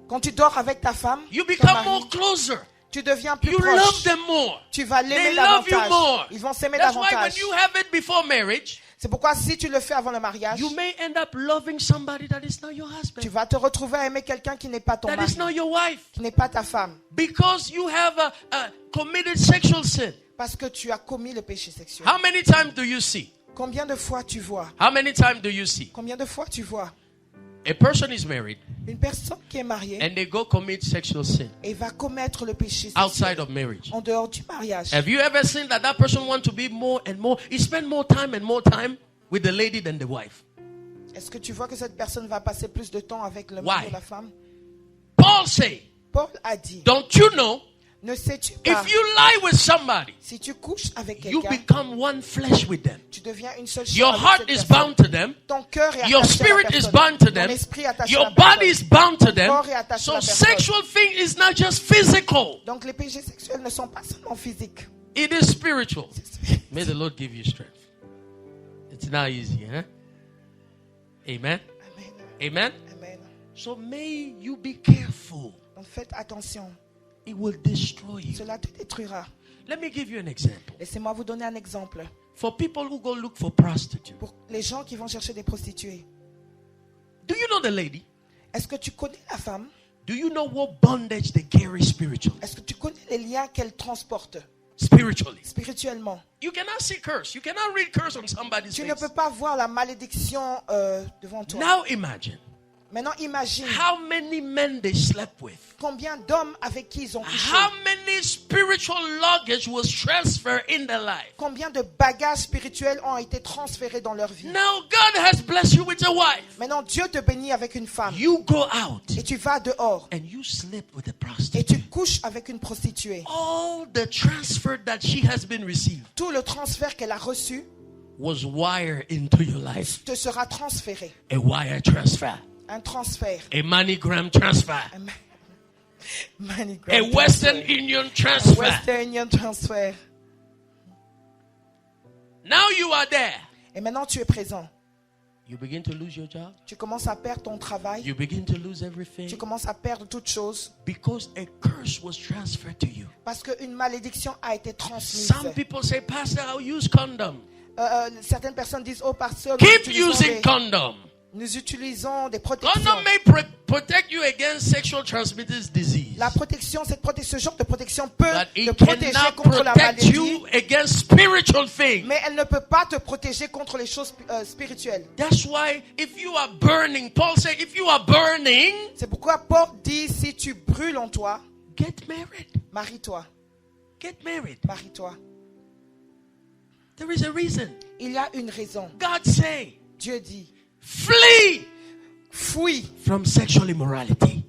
quand tu dors avec ta femme, you ton become mari, more closer. tu deviens plus You love proche. them more. Tu vas l'aimer They love you davantage. more. Ils vont s'aimer That's why when davantage. you have it before marriage, C'est pourquoi si tu le fais avant le mariage, you may end up loving somebody that is not your tu husband, vas te retrouver à aimer quelqu'un qui n'est pas ton that mari, is not your wife, qui n'est pas ta femme, because you have a committed sexual sin. parce que tu as commis le péché sexuel. How many times do you see? Combien de fois tu vois? How many times do you see? Combien de fois tu vois? A person is married Une personne qui est mariée and they go commit sexual sin et va commettre le péché outside sexuel of marriage. en dehors du mariage. Have you ever seen that person want to be more and more? He spend more time and more time with the lady than the wife. Est-ce que tu vois que cette personne va passer plus de temps avec le Why? mari ou la femme? Paul say, Paul a dit, don't you know, ne sais-tu pas, if you lie with somebody, si tu couches avec you quelqu'un, become one flesh with them. tu deviens une seule chair Your avec heart cette is personne. bound to them. Ton cœur est Your attaché à la spirit is personne. bound to Ton them. esprit est attaché à Your la body personne. is bound to them. corps est attaché à So la personne. sexual thing is not just physical. Donc les péchés sexuels ne sont pas seulement physiques. It is spiritual. C'est- May the Lord give you strength. It's not easy, huh? Amen. Amen. Amen. Amen. So may you be careful. Donc faites attention. It will destroy you. Cela te détruira. Let me give you an example. Laissez-moi vous donner un exemple. For people who go look for prostitutes. Pour les gens qui vont chercher des prostituées. Do you know the lady? Est-ce que tu connais la femme? Do you know what bondage they carry spiritually? Est-ce que tu connais les liens qu'elle transporte Spiritually. spirituellement? You cannot see curse. You cannot read curse on somebody's Tu ne face. peux pas voir la malédiction devant toi. Now imagine Maintenant, imagine how many men they slept with, combien d'hommes avec qui ils ont couché. how many spiritual luggage was transferred in their life. Combien de bagages spirituels ont été transférés dans leur vie. Now God has blessed you with a wife. Maintenant, Dieu te bénit avec une femme. You go out Et tu vas dehors. and you sleep with a Et prostitute. tu couches avec une prostituée. All the transfer that she has been received Tout le transfert qu'elle a reçu was wired into your life. te sera transféré. A wire transfer, Un transfert. a MoneyGram transfer, Un MoneyGram a Western transfer. Union Un transfer. Western Union transfer. Now you are there. Et maintenant, tu es présent. You begin to lose your job. Tu commences à perdre ton travail. You begin to lose everything Tu commences à perdre toutes choses. because a curse was transferred to you. Parce qu'une malédiction a été transmise. Some people say, Pastor, I'll use condom. Certaines personnes disent, oh pasteur, Keep using condom. nous utilisons des protections. Condom may protect you against sexual transmitted disease, La protection, ce genre de protection peut but te it protéger cannot contre la protect maladie, you against spiritual things. mais elle ne peut pas te protéger contre les choses spirituelles. That's why if you are burning, Paul said, if you are burning, C'est pourquoi Paul dit, si tu brûles en toi, get married. marie-toi, Get married. marie-toi. There is a reason. Il y a une raison. God say, Dieu dit, flee fuis from sexual immorality.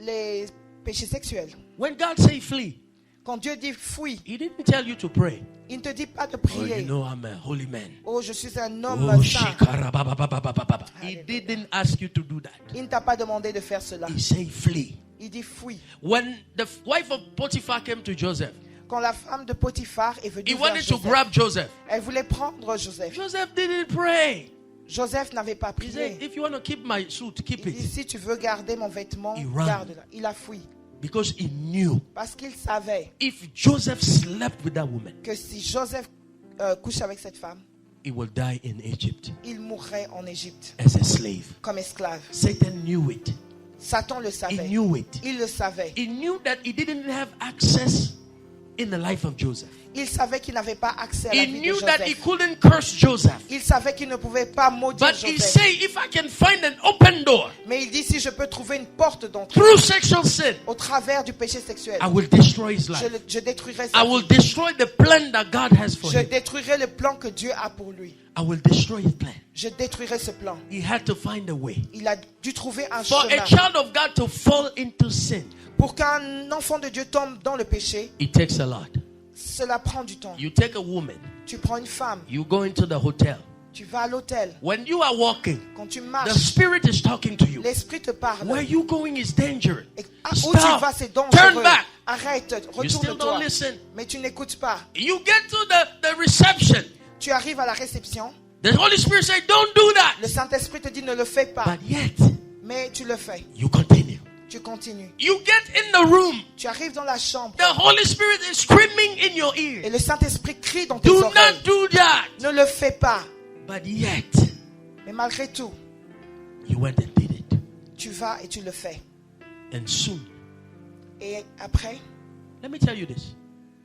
les péchés sexuels. When God say flee, Quand Dieu dit fuis, He didn't tell you to pray. il ne te dit pas de Oh, prier. you know I'm a holy man. Oh, je suis un homme Oh, saint. shikarababababababa. He didn't ask you to do that. Il ne t'a pas demandé de faire cela. He say flee. Il dit fuis. When the wife of Potiphar came to Joseph, Quand la femme de Potiphar est venue he vers wanted to Joseph, grab Joseph. elle voulait prendre Joseph. Joseph didn't pray. Joseph n'avait pas He said, prié. if you want to keep my suit, keep Il dit, it. si tu veux garder mon vêtement, He ran. garde-la. Il a fui. Because he knew Parce qu'il savait if Joseph slept with that woman, que si Joseph couche avec cette femme, he will die in Egypt il mourrait en Égypte as a slave. comme esclave. Satan knew it. Satan le He savait. knew it. Il le savait. He knew that he didn't have access in the life of Joseph. Il savait qu'il n'avait pas accès à la He vie de knew that he Joseph. couldn't curse Joseph. Il savait qu'il ne pouvait pas maudire But he Joseph. said, if I can find an open door Mais il dit, si je peux trouver une porte d'entrée through sexual sin, au travers du péché sexuel, I will destroy his life. je détruirai I sa will vie. destroy the plan that God has for Je him. détruirai le plan que Dieu a pour lui. I will destroy his plan. Je détruirai ce plan. He had to find a way. Il a dû trouver un For a chemin. child of God to fall into sin, Pour qu'un enfant de Dieu tombe dans le péché, it takes a lot. cela prend du temps. You take a woman, Tu prends une femme, you go into the hotel. tu vas à l'hôtel. When you are walking, Quand tu the marches, Spirit is talking to you. l'esprit te parle. Where you going is dangerous. Et où tu Stop. vas, c'est Turn dangereux. back. Arrête, You still don't retourne-toi. listen. Mais tu n'écoutes pas. You get to the reception. Tu arrives à la réception. The Holy Spirit says, don't do that. Le Saint-Esprit te dit ne le fais pas. But yet, Mais tu le fais. you continue. Tu continues. You get in the room. Tu arrives dans la chambre. The Holy Spirit is screaming in your Et ear. le Saint-Esprit crie dans tes Do oreilles. not do that. Ne le fais pas. But yet, Mais malgré tout, you went and did it. tu vas et tu le fais. And soon, Et après, let me tell you this.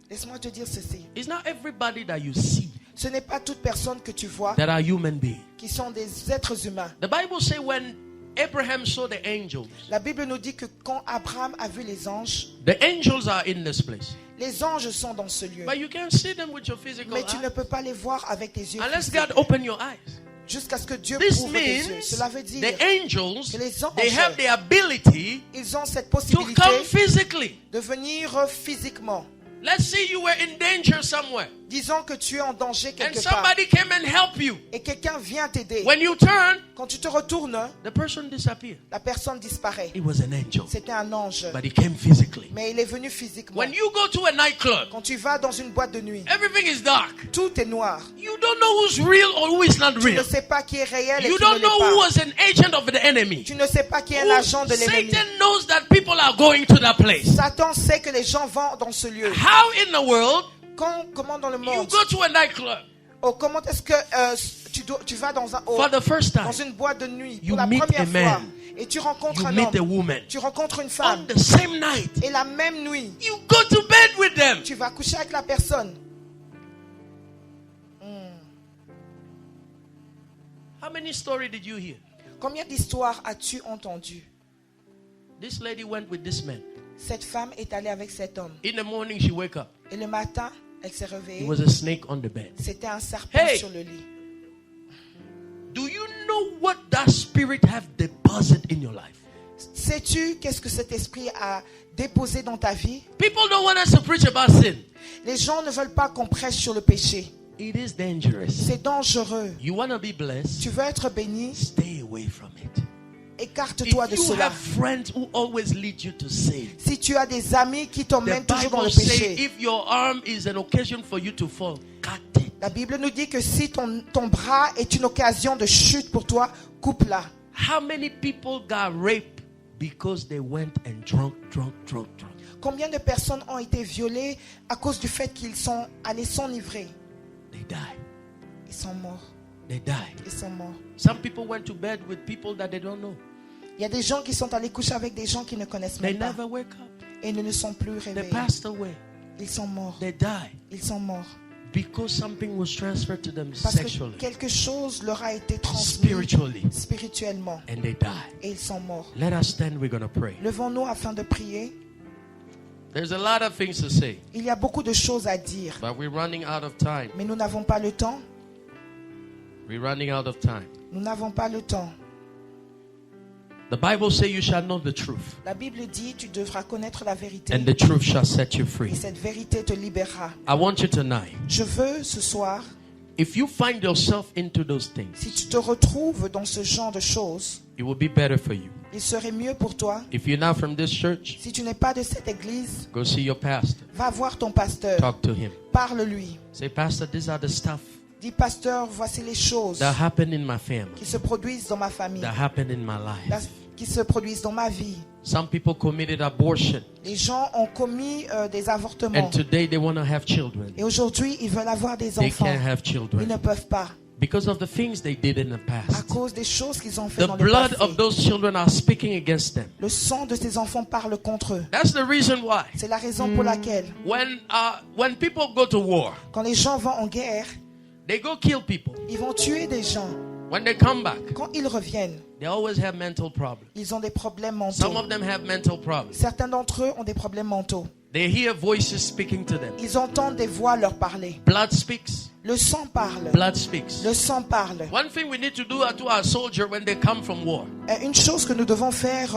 laisse-moi te dire ceci. It's not everybody that you see Ce n'est pas toute personne que tu vois that are human beings. qui sont des êtres humains. The Bible says when Abraham saw the angels, La Bible nous dit que quand Abraham a vu les anges, the angels are in this place. les anges sont dans ce lieu. But you can't see them with your physical Mais tu ne eye peux pas les voir avec tes yeux unless physiques. God open your eyes. Jusqu'à ce que Dieu This ouvre tes yeux. means Cela veut dire the angels, que les anges, they have the ability ils ont cette to possibilité come physically. de venir physiquement. Let's say you were in danger somewhere Disons que tu es en danger and quelque part somebody came and helped you. et quelqu'un vient t'aider. When you turn, Quand tu te retournes, the person disappeared. la personne disparaît. It was an angel, C'était un ange. but he came physically. Mais il est venu physiquement. When you go to a nightclub, Quand tu vas dans une boîte de nuit, everything is dark. tout est noir. You don't know who's real or who is not Tu ne real. sais pas qui est réel et You qui ne don't know who l'est pas. was an agent of the enemy. Tu ne sais pas qui est un agent de l'ennemi. Satan knows that people are going to that place. Satan sait que les gens vont dans ce lieu. How in the world Comment dans le you monde, go to a nightclub comment est-ce que tu vas dans for the first dans time? une boîte de nuit You pour la meet première a fois man. et tu rencontres You un meet a homme, woman tu rencontres une on femme the same night. et la même nuit, You go to bed with them. tu vas coucher avec la personne. How many stories did you hear? Combien d'histoires as-tu entendues? This lady went with this man. Cette femme est allée avec cet homme. In the morning, she wake up. Et le matin, elle s'est There réveillée. was a snake on the bed. C'était un serpent Hey! sur le lit. Do you know what that spirit have deposited in your life? Sais-tu qu'est-ce que cet esprit a déposé dans ta vie? People don't want us to preach about sin. Les gens ne veulent pas qu'on prêche sur le péché. It is dangerous. C'est dangereux. You want to be blessed? Tu veux être béni? Stay away from it. Écarte-toi de If you cela. have friends who always lead you to sin, Si tu as des amis qui the t'emmènent toujours dans Bible le says péché, if your arm is an occasion for you to fall, cut it. la Bible nous dit que si ton bras est une occasion de chute pour toi, coupe-la. How many people got raped because they went and drunk? Combien de personnes ont été violées à cause du fait qu'ils sont allés s'enivrer? They die. Ils sont morts. They die. Ils sont morts. Some people went to bed with people that they don't know. Il y a des gens qui sont allés coucher avec des gens qu'ils ne connaissent They même pas. never wake up. Et ils ne sont plus They réveillés. passed away. Ils sont morts. They die Ils sont morts. because something was transferred to them Parce que sexually, quelque chose leur a été transmis spiritually, spirituellement. and they die. Et ils sont morts. Let us stand. We're going to pray. Levons-nous afin de prier. There's a lot of things to say, Il y a beaucoup de choses à dire. but we're running out of time. Mais nous n'avons pas le temps. We're running out of time. Nous n'avons pas le temps. The Bible says you shall know the truth, La Bible dit, tu devras connaître la vérité. and the truth shall set you Et free. cette vérité te libérera. I want you tonight, Je veux ce soir, if you find yourself into those things, si tu te retrouves dans ce genre de choses, it will be better for you. il serait mieux pour toi. If you're not from this church, Si tu n'es pas de cette église, go see your pastor. va voir ton pasteur. Talk to him. Parle-lui. Say, Pastor, these are the stuff Dis, pasteur, voici les choses that happened in my family, qui se produisent dans ma famille, that happened in my life. qui se produisent dans ma vie. Some people committed abortion, Les gens ont commis des avortements. and today they want to have children. Et aujourd'hui, ils veulent avoir des They enfants. can't have Ils children ne peuvent pas. because of the things they did in the À past. cause des choses qu'ils ont fait The dans le blood passé. of those children are speaking against them. Le sang de ces enfants parle contre eux. That's the reason why C'est la raison pour laquelle, when people go to war, quand les gens vont en guerre, they go kill people. ils vont tuer des gens. When they come back, Quand ils reviennent, they always have mental problems. ils ont des problèmes mentaux. Some of them have mental problems. Certains d'entre eux ont des problèmes mentaux. They hear voices speaking to them. Ils entendent des voix leur parler. Blood speaks. Le sang parle. Blood speaks. Le sang parle. One thing we need to do to our soldier when they come from war, Une chose que nous devons faire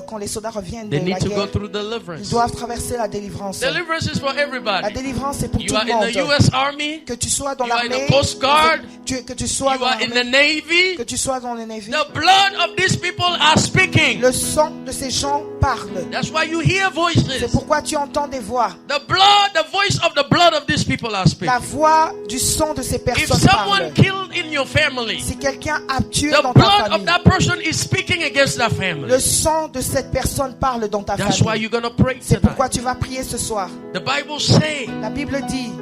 quand les soldats reviennent de they la need to go guerre, through ils deliverance. doivent traverser la délivrance. Deliverance is for La everybody. délivrance est pour You tout are le in monde. the U.S. Army, Que tu sois dans you are in l'armée, the Coast Guard, que tu sois you dans are in the l'armée, Navy. que tu sois dans le Navy, The blood of these people are speaking. le sang de ces gens parle. That's why you hear C'est voices. pourquoi tu entends des voix. The voice of the blood of these people are La speaking. voix du sang de ces If personnes someone parle. killed in your family, Si quelqu'un a tué the dans ta blood of famille, that person is speaking against that family. le sang de cette personne parle dans ta That's why famille. you're going to pray C'est pourquoi tonight. tu vas prier ce soir. The Bible says La Bible dit,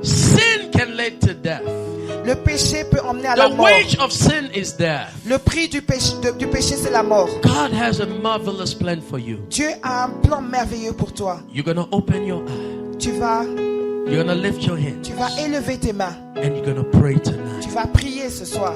sin can lead to death. le péché peut emmener à la The mort. wage of sin is death. Le prix du péché, c'est la mort. God has a marvelous plan for you. Dieu a un plan merveilleux pour toi. You're going to open your eye. Tu vas You're going to lift your hands. élever tes mains. And you're going to pray Tu tonight. vas prier ce soir.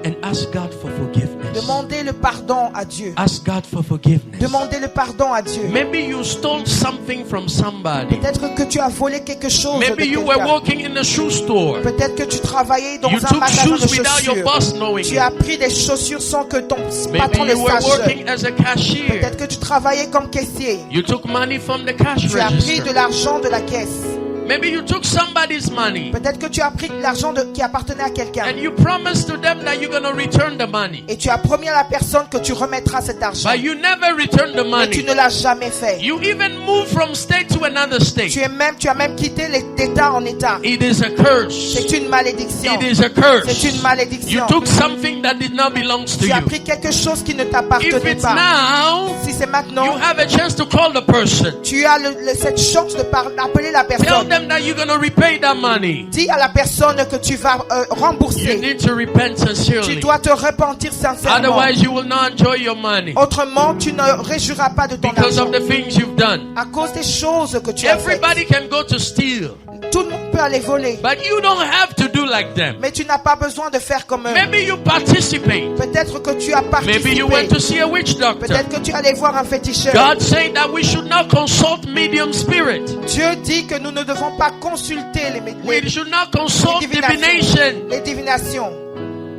And ask God for forgiveness. Demander le pardon à Dieu. Ask God for forgiveness. Demander le pardon à Dieu. Maybe you stole something from somebody. Peut-être que tu as volé quelque chose de Maybe you were quelqu'un. working in a shoe store. Peut-être que tu travaillais dans You un took magasin shoes de without your chaussures. boss knowing Tu it. as pris des chaussures sans que ton patron Maybe le you were sache. working as a cashier. Peut-être que tu travaillais comme caissier. You took money from the cash Tu as pris de register. l'argent de la caisse. Maybe you took somebody's money Peut-être que tu as pris de l'argent qui appartenait à quelqu'un. and you promised to them that you're going to return the money. Et tu as promis à la personne que tu remettras cet argent. But you never returned the Mais tu money. ne l'as jamais fait. You even moved from state to another state. Tu as même quitté d'État en État. It is a curse. C'est une malédiction. It is a curse. C'est une malédiction. You took something that did not belong to Tu as you. pris quelque chose qui ne If t'appartenait it's pas. now, Si c'est maintenant, you have a chance to call the person. tu as cette chance d'appeler la Tell personne. them that you're going to repay that money. Dis à la personne que tu vas You rembourser. need to repent Tu sincerely. dois te repentir sincèrement. Otherwise, you will not enjoy your money Autrement, tu ne réjouiras pas de ton because argent. of the things you've done. À cause des choses que tu as faites. Everybody can go to steal. Tout le monde peux aller voler. But you don't have to do like them. Mais tu n'as pas besoin de faire comme eux. Maybe you participate. Peut-être que tu as Maybe you went participé. to see a witch doctor. Peut-être que tu allais voir un féticheur. God said that we should not consult medium spirit. Dieu dit que nous ne devons pas consulter We should not consult divination. les divinations.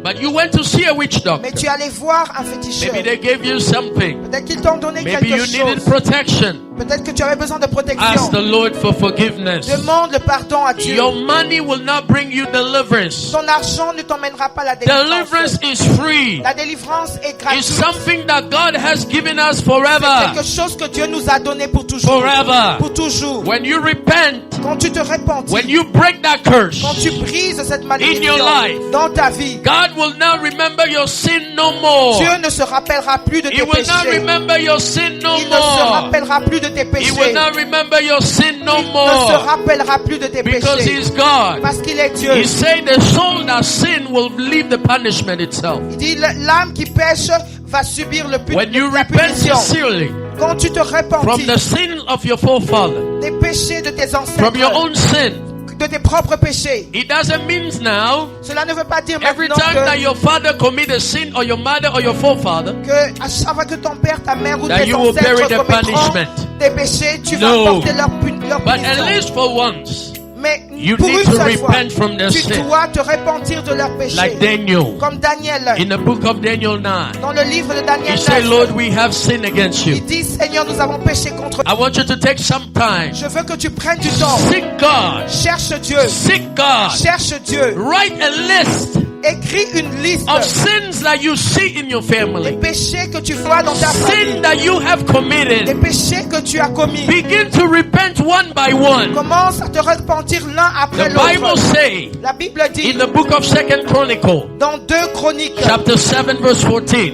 But you went to see a witch doctor. Mais tu es allé voir un féticheur. Maybe they gave you something. Peut-être qu'ils t'ont donné Maybe quelque you needed chose. protection. Peut-être que tu avais besoin de protection. Ask the Lord for forgiveness. Demande le pardon à Dieu. Your money will not bring you deliverance. Ton argent ne t'emmènera pas à la délivrance. Deliverance is free. La délivrance est It's gratuite. something that God has given us C'est forever. quelque chose que Dieu nous a donné pour toujours. Forever. Pour toujours. When you repent, Quand tu te repentis, when you break that curse, quand tu brises cette In malédiction your life. dans ta vie, God will not remember your sin no more. Dieu ne se rappellera plus de He tes will not péchés. remember your sin no Il ne se more. rappellera plus de tes He péchés. will not remember your sin no Il ne se more. rappellera plus de tes Because péchés. He's God. Parce qu'il est Dieu. He said the soul that sin will leave the punishment itself. Il dit l'âme qui pêche va subir le When you la repent punition. sincerely Quand tu te from repentis the sin of your forefather, des péchés de tes from ancêtres, your own sin, de tes propres péchés, it doesn't mean now cela ne veut pas dire every maintenant time that your father commit a sin or your mother or your forefather, que à chaque fois que ton père, ta mère ou that tes you will bury ancêtres the commettront punishment. des péchés, tu No. vas porter leur but at punition. least for once, Mais you pour need une to seule fois, repent from their tu sin. dois te repentir de leurs péchés. Like Daniel Comme Daniel, in the book of Daniel 9. dans le livre de Daniel He said, 9, Lord, we have sinned against il you. dit, Seigneur, nous avons péché contre I want you to take some time. Je veux que tu prennes du temps. Seek God. Cherche Dieu. Seek God. Cherche Dieu. Write a list Écris une liste of sins that you see in your des family. péchés que tu vois dans ta Sin famille. that you have Des committed. péchés que tu as commis. Begin to repent one by one. Commence à te repentir l'un après The Bible l'autre. say La Bible dit in the book of 2 Chronicle, dans 2 Chroniques, chapter 7, verse 14,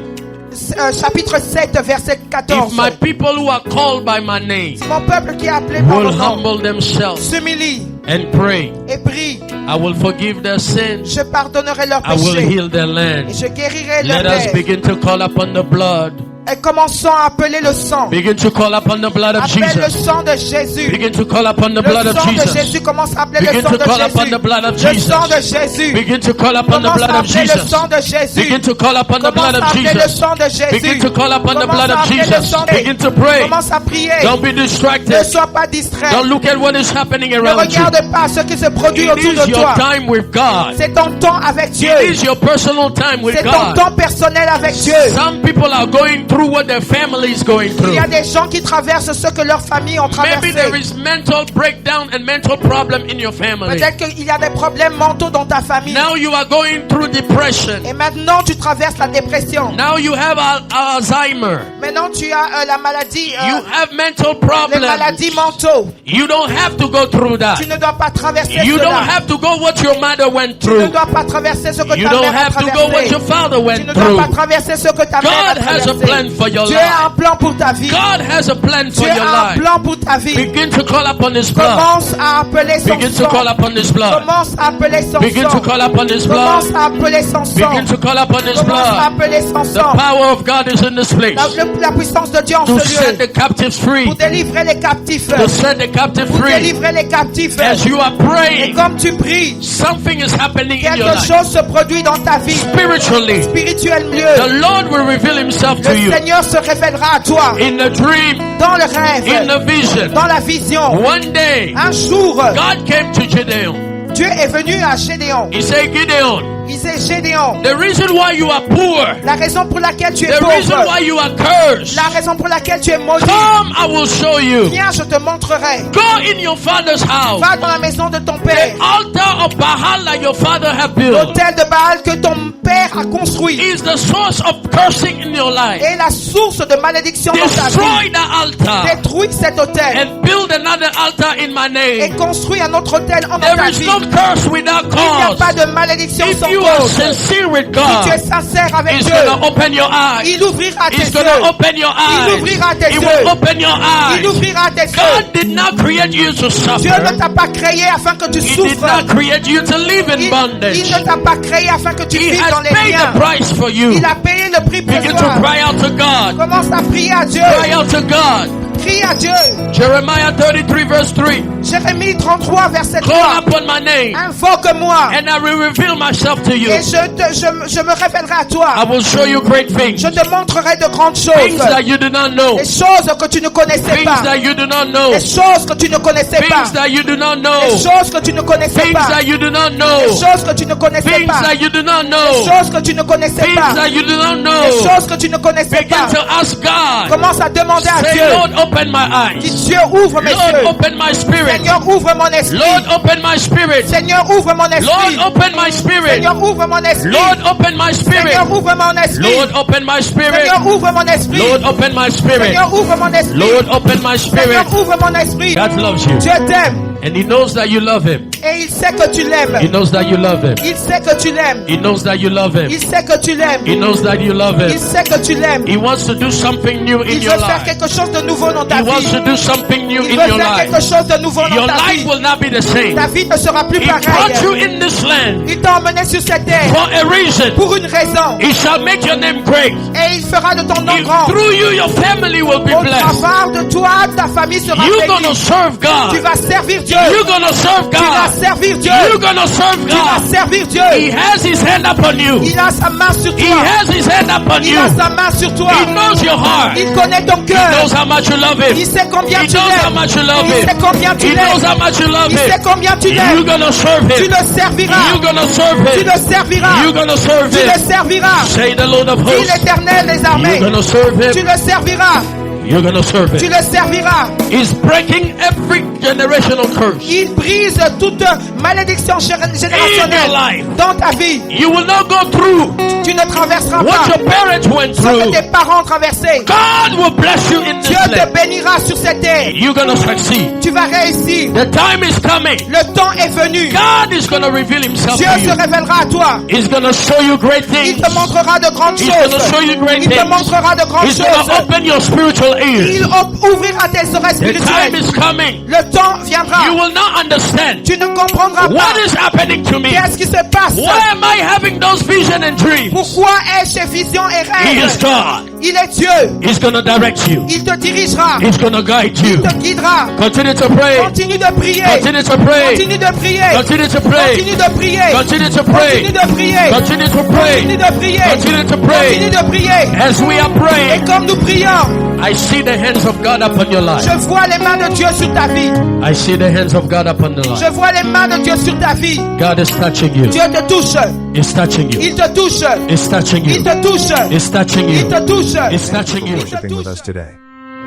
chapitre 7, verset 14. if my people who are called by my name Si mon peuple qui est appelé par will mon nom humble themselves s'humilie and pray, et prie, I will forgive their sins. je pardonnerai leurs I will péchés heal their et land. je guérirai leur Let us terre. begin to call upon the blood. Et commençons à appeler le sang. Begin to call upon the blood of Appelle le Jesus. sang de Jésus. Begin to call upon the Le blood of sang de Jesus. Jésus, commence à appeler le Begin sang to de call upon the Jésus. blood of Le sang de Jesus. Jésus. Begin to call upon the Commence blood à of appeler le Jesus. sang de Jésus. Begin to call upon the blood Commence à of appeler le Jesus. sang de Jésus. Begin to call upon the Commence blood à of appeler le Jesus. sang de- Begin to pray. Commence à prier. Don't be Ne distracted. sois pas distrait. Don't look at what is happening Ne around you. regarde pas ce qui se produit It autour is de your toi. time with God. C'est ton temps avec Dieu. It is your personal time with C'est ton God. temps personnel avec Dieu. Some people are going through what their family is going Il through. y a des gens qui traversent ce que leurs familles ont Maybe there traversé. is mental breakdown and mental problem in your family. Peut-être qu'il y a des problèmes mentaux dans ta famille. Now you are going through depression. Et maintenant, tu traverses la dépression. Now you have Alzheimer. Maintenant, tu as la maladie, You have mental les maladies problems. mentaux. You don't have to go through that. Tu ne dois pas traverser You don't cela. have to go what your mother went Tu ne through. dois pas traverser ce que You ta don't mère a have to go what traversé. your father Tu went ne dois through. pas traverser ce que ta mère a God has a plan traversé. for your Dieu a un life. plan pour ta vie. God has a plan for Dieu your a un life. plan pour ta vie. Begin to call upon His blood. Commence à appeler son Begin to call sang. upon His blood. Commence à appeler son Begin to sang. call upon His blood. Commence à appeler son sang. Begin to call upon His Commence à blood. appeler son The sang. power of God is in this place. La puissance de Dieu en To ce set lieu. the captives free. Pour délivrer les captifs. To set the captive Pour free. délivrer les captifs. As you are Et praying, comme tu pries, something is happening in your quelque life. chose se produit dans ta vie. Spiritually, Spirituel the mieux. Lord will reveal Himself to Le you. Seigneur se révélera à toi. In the dream, Dans le in rêve. the vision. Dans la vision. One day, Un jour, God came to Gideon. Dieu est venu à Gédéon. He said, Gideon, Il disait, Gédéon, the reason why you are poor, la raison pour laquelle tu es the reason pauvre, why you are cursed, la raison pour laquelle tu es maudit, come, I will show you. viens, je te montrerai. Go in your father's house. Va dans la maison de ton The père. altar of Baal that your father have built L'autel de Baal que ton père a construit is the source of cursing in your life. est la source de malédiction dans ta vie. Destroy the altar Détruis cet autel and build another altar in my et name. construis un autre autel en There ta is vie. no curse without Il n'y a cause. pas de malédiction If sans you are cause. sincere with Si tu es God, sincère avec He's Dieu, going to open your eyes. il ouvrira tes He's going to yeux. open your Il eyes. ouvrira tes He yeux. will open your Il eyes. ouvrira tes yeux. God did not create you to Dieu ne suffer. t'a pas créé afin que tu He did souffres. not create you to live in Il bondage. ne t'a pas créé afin que tu He vives dans has les paid liens. the price for you. Il a payé le prix pour Begin to toi. cry out to God. Commence à prier à Dieu. Cry out to God. Crie à Dieu. Jeremiah 33 verse 3. Jérémie 33, verset 3. Call upon my name Invoque-moi and I will reveal myself to you. et je me révélerai à toi. I will show you great things. Je te montrerai de grandes Things choses. that you do not know. Des choses que tu ne connaissais Things pas. that you do not know. Des choses que tu ne connaissais pas. Things that you do not know. Des choses que tu ne connaissais Things pas. that you do not Des know. choses que tu ne connaissais Things pas. that you do not Des know. choses que tu ne connaissais Things pas. that you do not Des know. choses que tu ne connaissais Begin pas. to ask God. Commence à demander à Say, Dieu. Lord, open my Dis, eyes. Dieu, ouvre mes Lord, yeux. open my spirit. Seigneur, ouvre mon esprit. Lord, open my spirit. Seigneur, ouvre mon esprit. Lord, open my spirit. Seigneur, ouvre mon esprit. Lord, open my spirit. Seigneur, ouvre mon esprit. Lord, open my spirit. Seigneur, ouvre mon esprit. Lord, open my spirit. Seigneur, ouvre mon esprit. Lord, open my spirit. Seigneur, ouvre mon esprit. God loves you. Dieu t'aime And He knows that you love Him. et il sait que tu l'aimes. He knows that you love Him. Il sait que tu l'aimes. He knows that you love Him. Il sait que tu l'aimes. He knows that you love Il Him. sait que tu l'aimes. He wants to do something new in Il your veut faire life. quelque chose de nouveau dans ta He wants vie. to do something new Il in veut your faire life. quelque chose de nouveau Your dans ta life vie. will not be the same. Ta vie ne sera plus He brought you pareille. in this land Il t'a emmené sur cette terre for a reason. pour une raison. He shall make your name great. Et il fera de ton nom If grand. through you, your family will be Au blessed. travers de toi, ta famille sera You're gonna bénie. serve Tu God. vas servir Dieu. You're gonna serve Tu vas God. servir Dieu. You're gonna serve Tu vas God. servir He Dieu. has His hand upon you. Il a sa main sur He toi. has His hand upon Il you. a sa main sur toi. He knows your heart. Il connaît ton He cœur. knows how much you love Il Him. sait combien He tu knows how l'aimes. much you love Il sait Him. combien tu He knows l'aimes. how much you love Il sait Him. combien tu You're l'aimes. gonna serve Tu Him. le serviras. You're gonna serve Tu Him. le serviras. You're gonna serve Tu le Him. serviras. Say the Lord of Dis hosts. l'Éternel des armées. You're gonna serve Tu Him. le serviras. You're gonna serve Tu Him. le serviras. He's breaking every generational curse. Il brise toute malédiction générationnelle dans ta vie. You will not go through Tu ne traverseras what pas your parents went ce que through. tes parents ont traversé. God will bless you in Dieu this te land. bénira sur cette terre. You're gonna succeed. Tu vas réussir. The time is coming. Le temps est venu. God is gonna reveal Himself Dieu to se you. révélera à toi. He's gonna show you great Il things. te montrera de grandes He's gonna choses. show you great Il te things. montrera de grandes He's gonna choses. open your spiritual ears. Il ouvrira tes oreilles The time spirituelles. is coming. Le temps viendra. You will not understand Tu ne comprendras what pas. is happening to me. Qu'est-ce qui se passe? Why am I having those visions and dreams? Pourquoi ai-je ces visions et He is rêves? God. Il est Dieu. He's gonna direct you. Il te dirigera. He's gonna guide Il you. te guidera. Continue to pray. Continue de prier. Continue to pray. Continue de prier. Continue to pray. Continue de prier. Continue to Continue pray. de prier. Continue to pray. Continue de prier. Continue to Continue pray. de prier. As we are Et praying, comme nous prions, I see the hands of God upon your life. je vois les mains de Dieu sur ta vie. I see the hands of God upon the Je life. vois les mains de Dieu sur ta vie. God is touching you. Dieu te touche. He's touching you. Il te touche. He's touching Il you. te touche. He's touching Il you. te touche. He's touching you. Worshiping with us today.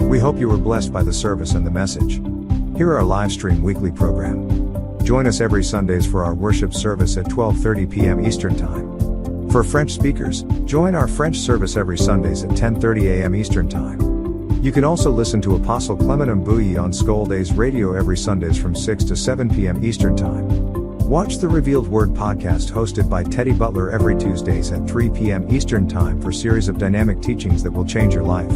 We hope you were blessed by the service and the message. Here are our live stream weekly program. Join us every Sundays for our worship service at 12:30 p.m. Eastern Time. For French speakers, join our French service every Sundays at 10:30 a.m. Eastern Time. You can also listen to Apostle Clement Mbouyi on Skull Days Radio every Sundays from 6 to 7 p.m. Eastern Time. Watch the Revealed Word podcast hosted by Teddy Butler every Tuesdays at 3 p.m. Eastern Time for a series of dynamic teachings that will change your life.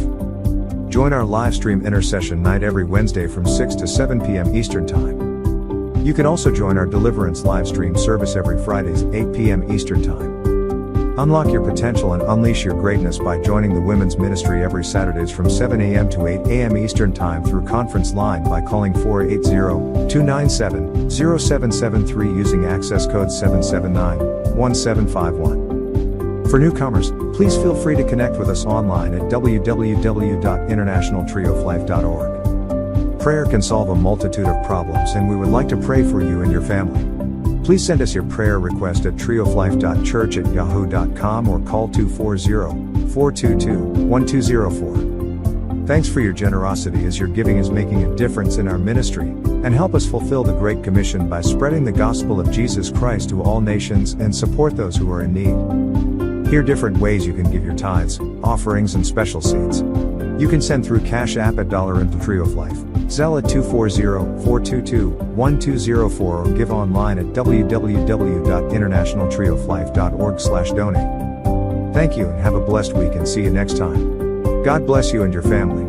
Join our live stream intercession night every Wednesday from 6 to 7 p.m. Eastern Time. You can also join our Deliverance live stream service every Fridays at 8 p.m. Eastern Time. Unlock your potential and unleash your greatness by joining the women's ministry every Saturdays from 7 a.m. to 8 a.m. Eastern Time through conference line by calling 480-297-0773 using access code 779-1751. For newcomers, please feel free to connect with us online at www.internationaltriooflife.org. Prayer can solve a multitude of problems, and we would like to pray for you and your family. Please send us your prayer request at triooflife.church@yahoo.com or call 240-422-1204. Thanks for your generosity, as your giving is making a difference in our ministry, and help us fulfill the Great Commission by spreading the gospel of Jesus Christ to all nations and support those who are in need. Here are different ways you can give your tithes, offerings, and special seeds. You can send through Cash App at $1 into Tree of Life, Zelle at 240-422-1204, or give online at www.internationaltriooflife.org/donate. Thank you and have a blessed week, and see you next time. God bless you and your family.